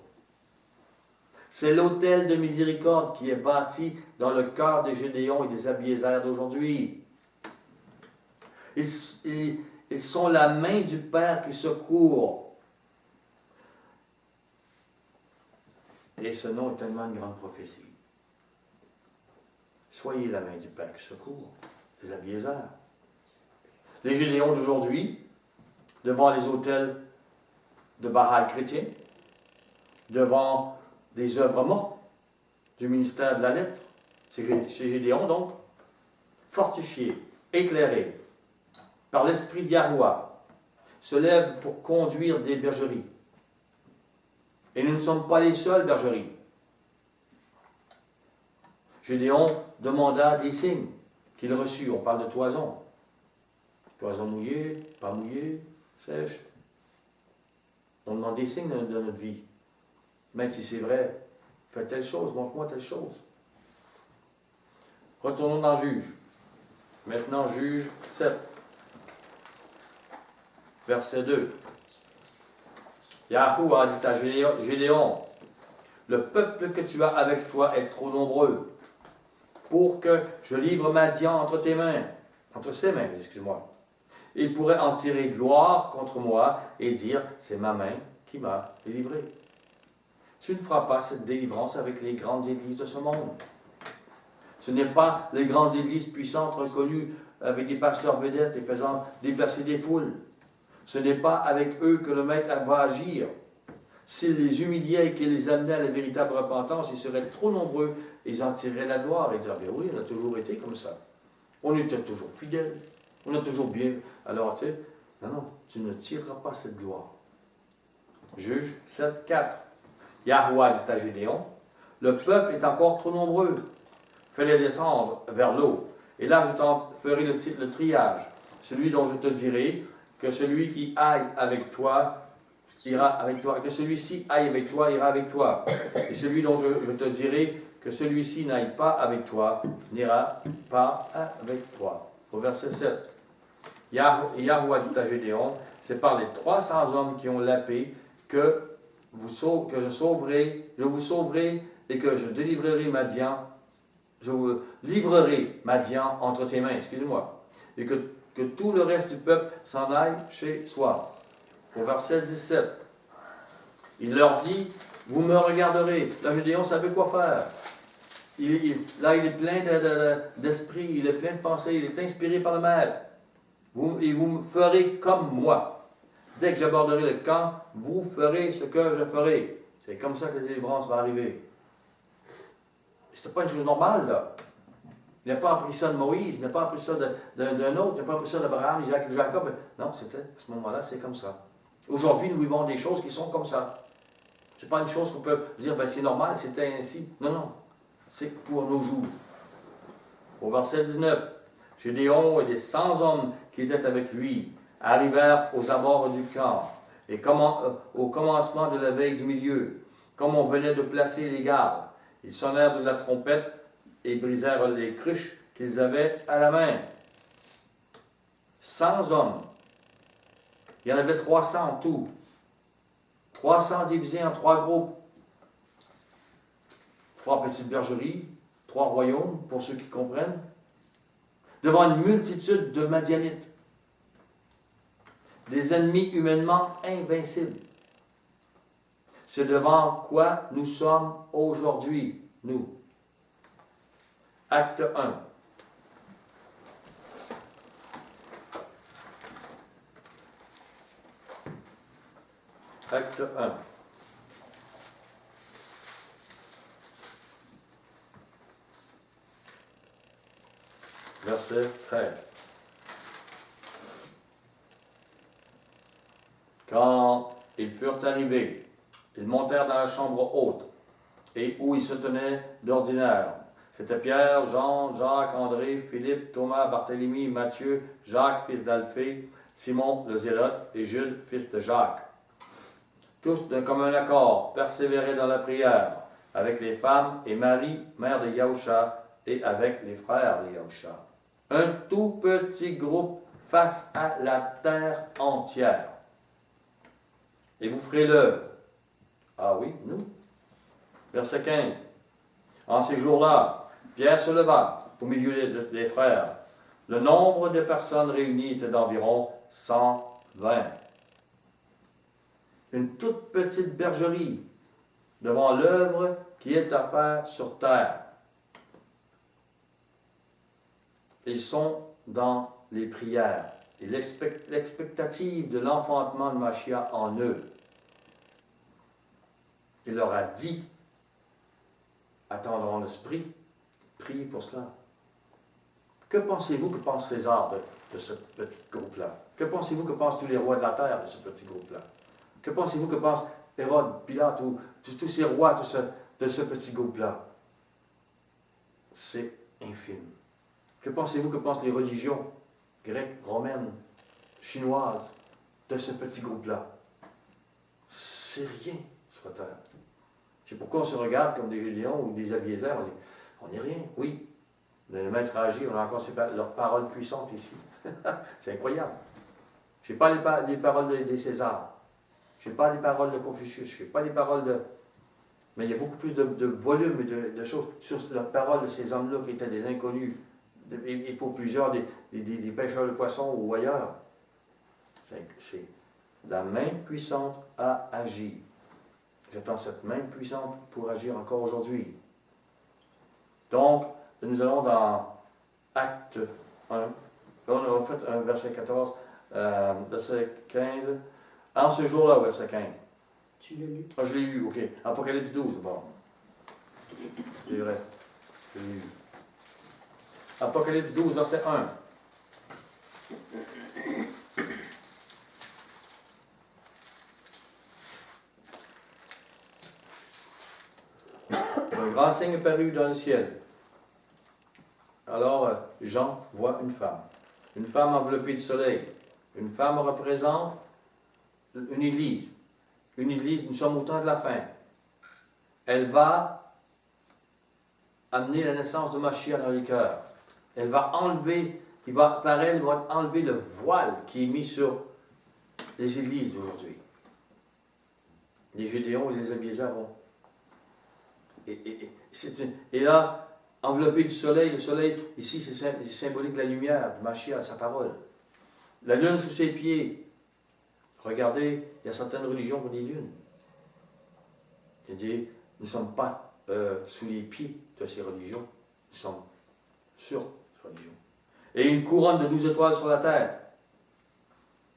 C'est l'autel de miséricorde qui est bâti dans le cœur des Gédéons et des Abiézer d'aujourd'hui. Ils sont la main du Père qui secourt Et ce nom est tellement une grande prophétie. Soyez la main du Père qui secourt, les Abiézers. Les Gédéons d'aujourd'hui, devant les autels de Baal chrétien, devant des œuvres mortes du ministère de la lettre, c'est Gédéon donc, fortifié, éclairé par l'esprit d'Yahoua, se lève pour conduire des bergeries. Et nous ne sommes pas les seules bergeries. Gédéon demanda des signes qu'il reçut. On parle de toison. Toison mouillée, pas mouillée, sèche. On demande des signes dans notre vie. Même si c'est vrai, fais telle chose, montre-moi telle chose. Retournons dans Juge. Maintenant, Juge 7. Verset 2. Yahou a dit à Gédéon, le peuple que tu as avec toi est trop nombreux pour que je livre Madian entre tes mains, entre ses mains, excuse-moi. Il pourrait en tirer gloire contre moi et dire, c'est ma main qui m'a délivré. Tu ne feras pas cette délivrance avec les grandes églises de ce monde. Ce n'est pas les grandes églises puissantes reconnues avec des pasteurs vedettes et faisant déplacer des foules. Ce n'est pas avec eux que le Maître va agir. S'il les humiliait et qu'il les amenait à la véritable repentance, ils seraient trop nombreux, ils en tireraient la gloire et diraient, bien oui, on a toujours été comme ça. On était toujours fidèles, on a toujours bien... Alors, tu sais, non, tu ne tireras pas cette gloire. Juge 7, 4. Yahouah dit à Gédéon, le peuple est encore trop nombreux. Fais-les descendre vers l'eau. Et là, je t'en ferai le triage. Celui dont je te dirai que celui qui aille avec toi ira avec toi. Que celui-ci aille avec toi, ira avec toi. Et celui dont je te dirai que celui-ci n'aille pas avec toi, n'ira pas avec toi. Au verset 7. Yahouah dit à Gédéon, c'est par les 300 hommes qui ont la paix que je vous sauverai et que je délivrerai Madian. Je vous livrerai Madian entre tes mains, excusez-moi, et que tout le reste du peuple s'en aille chez soi. Au verset 17, il leur dit, vous me regarderez. Là, Gédéon savait quoi faire. Là, il est plein d'esprit, il est plein de pensées, il est inspiré par le Maître. Et vous me ferez comme moi. Dès que j'aborderai le camp, vous ferez ce que je ferai. C'est comme ça que la délivrance va arriver. C'était pas une chose normale, là. Il n'a pas appris ça de Moïse, il n'a pas appris ça d'un autre, il n'a pas appris ça d'Abraham, Isaac et Jacob. Non, c'était, à ce moment-là, c'est comme ça. Aujourd'hui, nous vivons des choses qui sont comme ça. Ce n'est pas une chose qu'on peut dire, ben c'est normal, c'était ainsi. Non, non. C'est pour nos jours. Au verset 19, Gédéon et les 100 hommes qui étaient avec lui arrivèrent aux abords du camp, et au commencement de la veille du milieu, comme on venait de placer les gardes. Ils sonnèrent de la trompette et brisèrent les cruches qu'ils avaient à la main. 100 hommes. Il y en avait 300 en tout. 300 divisés en 3 groupes. 3 petites bergeries, 3 royaumes, pour ceux qui comprennent. Devant une multitude de Madianites. Des ennemis humainement invincibles. C'est devant quoi nous sommes aujourd'hui, nous. Acte 1. Acte 1. Verset 13. Quand ils furent arrivés, ils montèrent dans la chambre haute, et où ils se tenaient d'ordinaire. C'était Pierre, Jean, Jacques, André, Philippe, Thomas, Barthélemy, Matthieu, Jacques, fils d'Alphée, Simon le Zélote et Jules, fils de Jacques. Tous d'un commun accord persévéraient dans la prière, avec les femmes et Marie, mère de Yahusha, et avec les frères de Yahusha. Un tout petit groupe face à la terre entière. Et vous ferez l'œuvre. Ah oui, nous. Verset 15. En ces jours-là, Pierre se leva au milieu des frères. Le nombre de personnes réunies était d'environ 120. Une toute petite bergerie devant l'œuvre qui est à faire sur terre. Ils sont dans les prières et l'expectative de l'enfantement de Mashiach en eux. Il leur a dit, attendons l'esprit, priez pour cela. Que pensez-vous que pense César de ce petit groupe-là? Que pensez-vous que pensent tous les rois de la terre de ce petit groupe-là? Que pensez-vous que pense Hérode, Pilate, ou tous ces rois de ce petit groupe-là? C'est infime. Que pensez-vous que pensent les religions grecques, romaines, chinoises de ce petit groupe-là? C'est rien sur la terre. C'est pourquoi on se regarde comme des Gédéons ou des Abiézers, on dit, on n'est rien, oui. Le maître a agi, on a encore leurs paroles puissantes ici. C'est incroyable. Je n'ai pas les paroles des Césars. Je n'ai pas les paroles de Confucius. Je n'ai pas les paroles de... Mais il y a beaucoup plus de volume et de choses sur la parole de ces hommes-là qui étaient des inconnus. Et pour plusieurs, des pêcheurs de poissons ou ailleurs. C'est la main puissante a agi. J'attends cette main puissante pour agir encore aujourd'hui. Donc, nous allons dans Acte 1. On a fait un verset 14, verset 15. En ce jour-là, verset 15. Tu l'as lu? Ah, je l'ai lu, ok. Apocalypse 12, bon. C'est vrai. Je l'ai lu. Apocalypse 12, verset 1. Un grand signe parut dans le ciel. Alors Jean voit une femme enveloppée du soleil. Une femme représente une église. Une église, nous sommes au temps de la fin. Elle va amener la naissance de Mashiach dans les cœurs. Elle va enlever, par elle, va enlever le voile qui est mis sur les églises d'aujourd'hui. Les Gédéons et les Abiézers vont. Et là, enveloppé du soleil, le soleil, ici, c'est symbolique de la lumière, de Mashiach, sa parole. La lune sous ses pieds. Regardez, il y a certaines religions qui ont des lunes. C'est-à-dire, nous ne sommes pas sous les pieds de ces religions, nous sommes sur ces religions. Et une couronne de 12 étoiles sur la tête.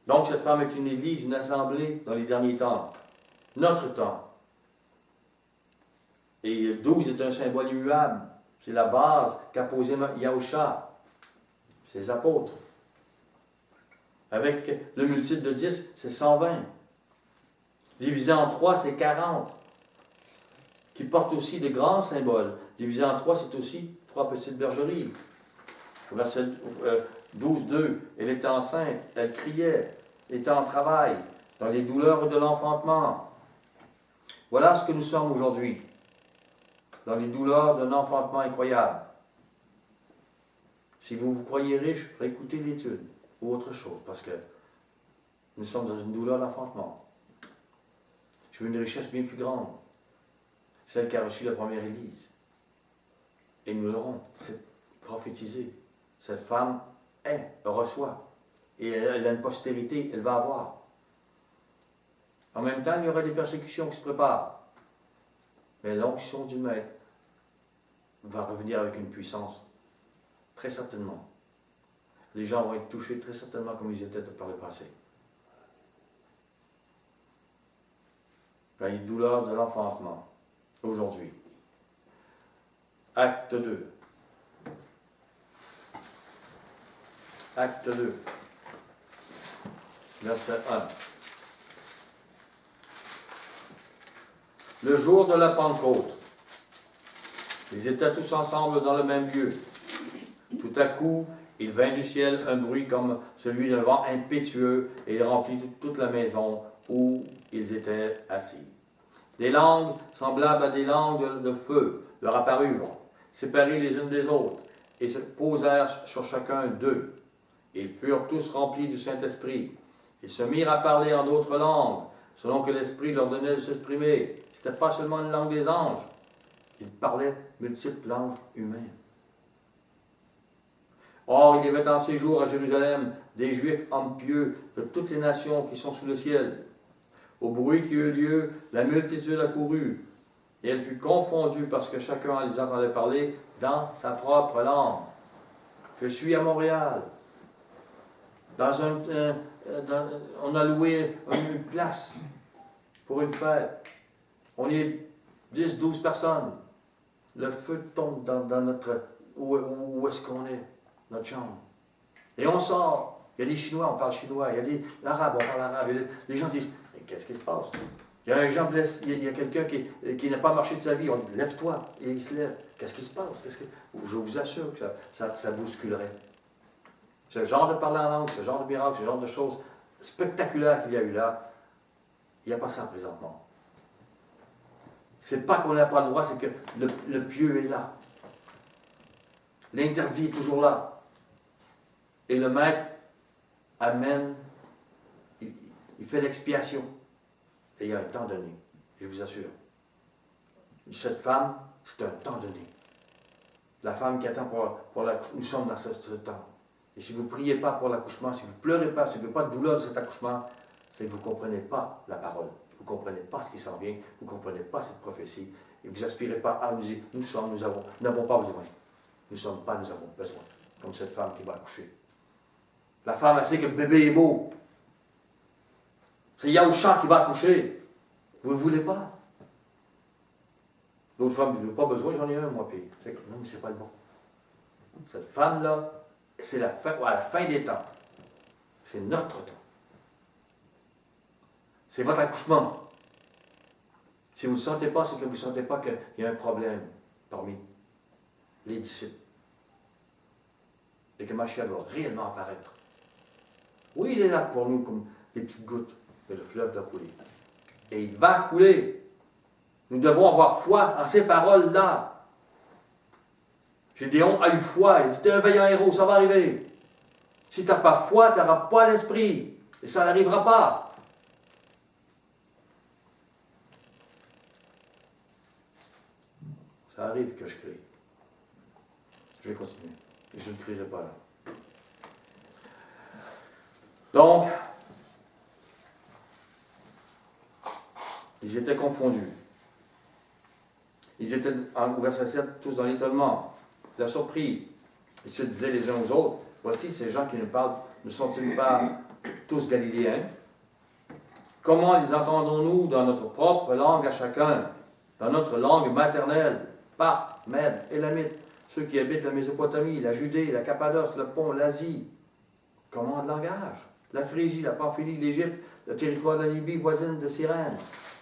Donc, cette femme est une église, une assemblée dans les derniers temps. Notre temps. Et 12 est un symbole immuable. C'est la base qu'a posée Yahusha, ses apôtres. Avec le multiple de 10, c'est 120. Divisé en 3, c'est 40. Qui porte aussi de grands symboles. Divisé en 3, c'est aussi 3 petites bergeries. Verset 12, 2. Elle était enceinte, elle criait, était en travail, dans les douleurs de l'enfantement. Voilà ce que nous sommes aujourd'hui. Dans les douleurs d'un enfantement incroyable. Si vous vous croyez riche, réécoutez l'étude ou autre chose, parce que nous sommes dans une douleur d'enfantement. Je veux une richesse bien plus grande, celle qui a reçu la première Église. Et nous l'aurons, c'est prophétisé. Cette femme reçoit, et elle a une postérité, elle va avoir. En même temps, il y aura des persécutions qui se préparent. Mais l'onction du Maître va revenir avec une puissance, très certainement. Les gens vont être touchés très certainement comme ils étaient par le passé. Dans les douleurs de l'enfantement, aujourd'hui. Acte 2. Acte 2. Verset 1. Le jour de la Pentecôte, ils étaient tous ensemble dans le même lieu. Tout à coup, il vint du ciel un bruit comme celui d'un vent impétueux et il remplit toute la maison où ils étaient assis. Des langues semblables à des langues de feu leur apparurent, séparées les unes des autres, et se posèrent sur chacun d'eux. Ils furent tous remplis du Saint-Esprit. Ils se mirent à parler en d'autres langues, selon que l'Esprit leur donnait de s'exprimer. Ce n'était pas seulement une langue des anges. Ils parlaient multiples langues humaines. Or, il y avait en ces jours à Jérusalem des Juifs hommes pieux de toutes les nations qui sont sous le ciel. Au bruit qui eut lieu, la multitude accourut. Et elle fut confondue parce que chacun les entendait parler dans sa propre langue. Je suis à Montréal. On a loué une place pour une fête. On est 10, 12 personnes. Le feu tombe dans notre... Où est-ce qu'on est? Notre chambre. Et on sort. Il y a des Chinois, on parle chinois. Il y a des Arabes, on parle arabe. Les gens disent, mais qu'est-ce qui se passe? Il y a un gens blessé, il y a quelqu'un qui n'a pas marché de sa vie. On dit, lève-toi. Et il se lève. Qu'est-ce qui se passe? Je vous assure que ça bousculerait. Ce genre de parler en langue, ce genre de miracle, ce genre de choses spectaculaires qu'il y a eu là, il n'y a pas ça présentement. C'est pas qu'on n'a pas le droit, c'est que le pieux est là. L'interdit est toujours là. Et le maître amène, il fait l'expiation. Et il y a un temps donné, je vous assure. Cette femme, c'est un temps donné. La femme qui attend pour l'accouchement, nous sommes dans ce temps. Et si vous ne priez pas pour l'accouchement, si vous ne pleurez pas, si vous n'avez pas de douleur de cet accouchement, c'est que vous ne comprenez pas la parole. Vous ne comprenez pas ce qui s'en vient. Vous ne comprenez pas cette prophétie. Et vous n'aspirez pas à nous dire, nous n'avons pas besoin. Nous avons besoin. Comme cette femme qui va accoucher. La femme, elle sait que le bébé est beau. C'est Yahushua qui va accoucher. Vous ne le voulez pas. L'autre femme, je n'ai pas besoin, j'en ai un, moi, puis. Non, mais ce n'est pas le bon. Cette femme-là, c'est à la fin des temps. C'est notre temps. C'est votre accouchement. Si vous ne le sentez pas, c'est que vous ne sentez pas qu'il y a un problème parmi les disciples. Et que Mashiach doit réellement apparaître. Oui, il est là pour nous comme des petites gouttes, mais le fleuve doit couler. Et il va couler. Nous devons avoir foi en ces paroles-là. Gédéon a eu foi. Il dit, t'es un vaillant héros, ça va arriver. Si tu n'as pas foi, tu n'auras pas l'esprit. Et ça n'arrivera pas. Ça arrive que je crie. Je vais continuer. Et je ne crierai pas là. Donc, ils étaient confondus. Ils étaient, au verset 7, tous dans l'étonnement, la surprise. Ils se disaient les uns aux autres, voici ces gens qui nous parlent, ne sont-ils pas tous galiléens? Comment les entendons-nous dans notre propre langue à chacun, dans notre langue maternelle, Parthes, Mèdes, Élamites, ceux qui habitent la Mésopotamie, la Judée, la Cappadoce, le Pont, l'Asie? Comment de langage? La Phrygie, la Pamphylie, l'Égypte, le territoire de la Libye voisine de Cyrène.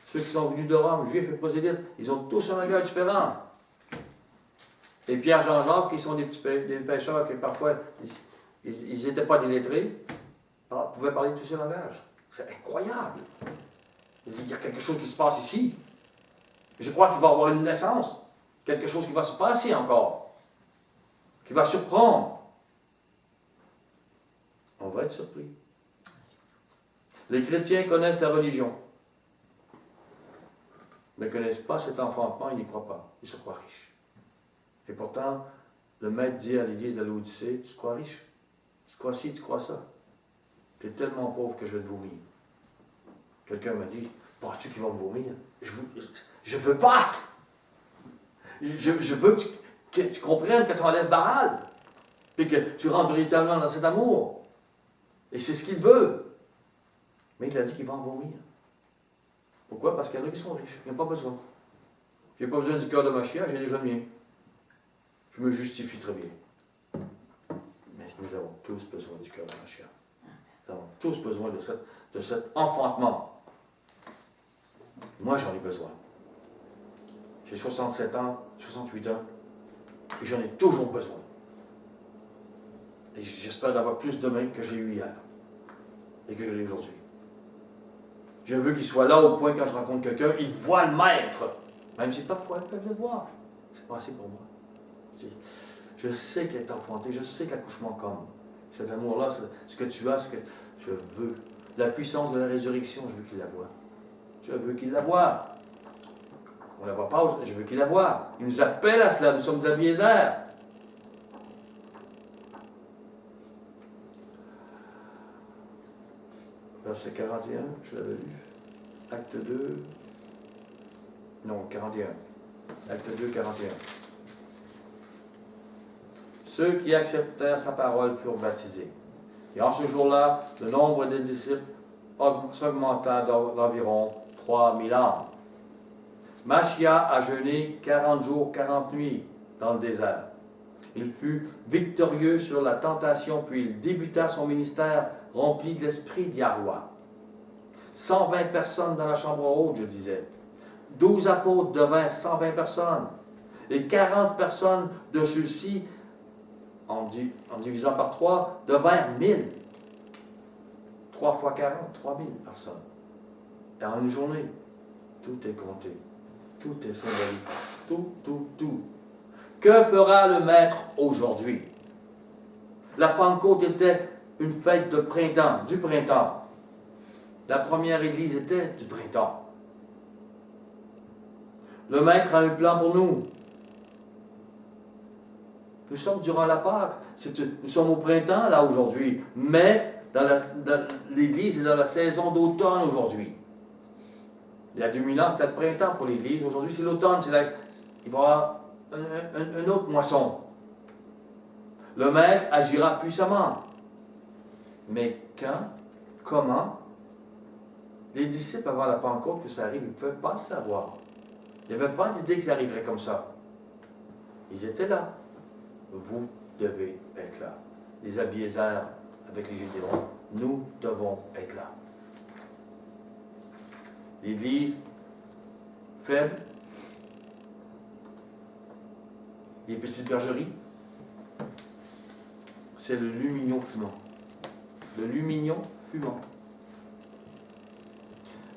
Ceux qui sont venus de Rome, juifs et prosélytes, ils ont tous un langage différent. Et Pierre, Jean-Jacques, qui sont des pêcheurs, qui parfois, ils n'étaient pas des lettrés, pouvaient parler tous ces langages. C'est incroyable. Il y a quelque chose qui se passe ici. Je crois qu'il va y avoir une naissance. Quelque chose qui va se passer encore. Qui va surprendre. On va être surpris. Les chrétiens connaissent la religion. Mais ne connaissent pas cet enfantement, ils n'y croient pas. Ils se croient riches. Et pourtant, le maître dit à l'église de Laodicée, tu te crois riche? Tu crois ci, tu crois ça? Tu es tellement pauvre que je vais te vomir. Quelqu'un m'a dit, penses-tu qu'ils vont me vomir? Je veux pas! Je veux que tu comprennes que tu enlèves Baal. Et que tu rentres véritablement dans cet amour. Et c'est ce qu'il veut. Mais il a dit qu'il va en vomir. Pourquoi? Parce qu'il y en a qui sont riches. Il n'y a pas besoin. Je n'ai pas besoin du cœur de Mashiach, j'ai déjà le mien. Je me justifie très bien. Mais nous avons tous besoin du cœur de Mashiach. Nous avons tous besoin de cet enfantement. Moi, j'en ai besoin. J'ai 67 ans, 68 ans, et j'en ai toujours besoin. Et j'espère d'avoir plus demain que j'ai eu hier, et que je l'ai aujourd'hui. Je veux qu'il soit là au point quand je rencontre quelqu'un, il voit le maître. Même si parfois ils peuvent le voir. C'est pas assez pour moi. Je sais qu'elle est enfantée, je sais que l'accouchement comme. Cet amour-là, ce que tu as, ce que je veux. La puissance de la résurrection, je veux qu'il la voie. Je veux qu'il la voie. On ne la voit pas, je veux qu'il la voie. Il nous appelle à cela, nous sommes à Biézer. Verset 41, je l'avais lu. Acte 2. Non, 41. Acte 2, 41. Ceux qui acceptèrent sa parole furent baptisés. Et en ce jour-là, le nombre des disciples s'augmenta d'environ 3000 âmes. Machia a jeûné 40 jours, 40 nuits dans le désert. Il fut victorieux sur la tentation, puis il débuta son ministère rempli de l'esprit d'Yahweh. 120 personnes dans la chambre haute, je disais. 12 apôtres devinrent 120 personnes. Et 40 personnes de ceux-ci, en divisant par 3, devinrent 1000. 3 fois 40, 3000 personnes. Et en une journée, tout est compté. Tout est symbolique. Tout. Que fera le Maître aujourd'hui? La Pentecôte était une fête de printemps, du printemps. La première église était du printemps. Le Maître a un plan pour nous. Nous sommes durant la Pâque. Nous sommes au printemps, là, aujourd'hui. Mais dans l'Église est dans la saison d'automne, aujourd'hui. Il y a 2000 ans, c'était le printemps pour l'Église. Aujourd'hui, c'est l'automne. Il va y avoir une autre moisson. Le Maître agira puissamment. Mais quand? Comment? Les disciples, avant la Pentecôte, que ça arrive, ils ne pouvaient pas le savoir. Il n'y avait pas d'idée que ça arriverait comme ça. Ils étaient là. Vous devez être là. Les Abiézers avec les Gédéons, nous devons être là. L'Église faible, les petites bergeries, c'est le lumignon fumant. Le lumignon fumant.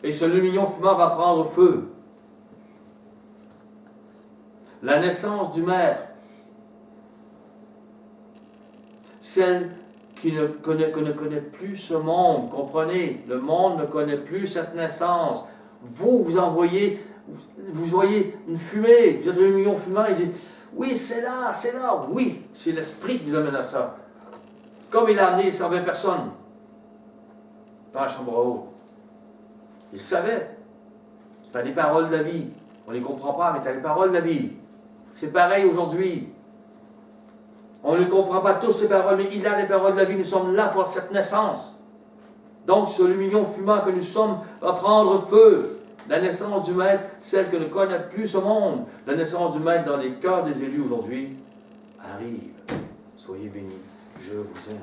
Et ce lumignon fumant va prendre feu. La naissance du Maître, celle qui ne connaît plus ce monde, comprenez, le monde ne connaît plus cette naissance. Vous envoyez, vous voyez une fumée, vous êtes un lumignon fumant, et dites, oui, c'est là, oui, c'est l'Esprit qui vous amène à ça. Comme il a amené 120 personnes dans la chambre haute. Il savait. Tu as les paroles de la vie. On ne les comprend pas, mais tu as les paroles de la vie. C'est pareil aujourd'hui. On ne comprend pas tous ces paroles, mais il a les paroles de la vie. Nous sommes là pour cette naissance. Donc, ce lumignon fumant que nous sommes va prendre feu. La naissance du Maître, celle que ne connaît plus ce monde, la naissance du Maître dans les cœurs des élus aujourd'hui, arrive. Soyez bénis. Je vous aime.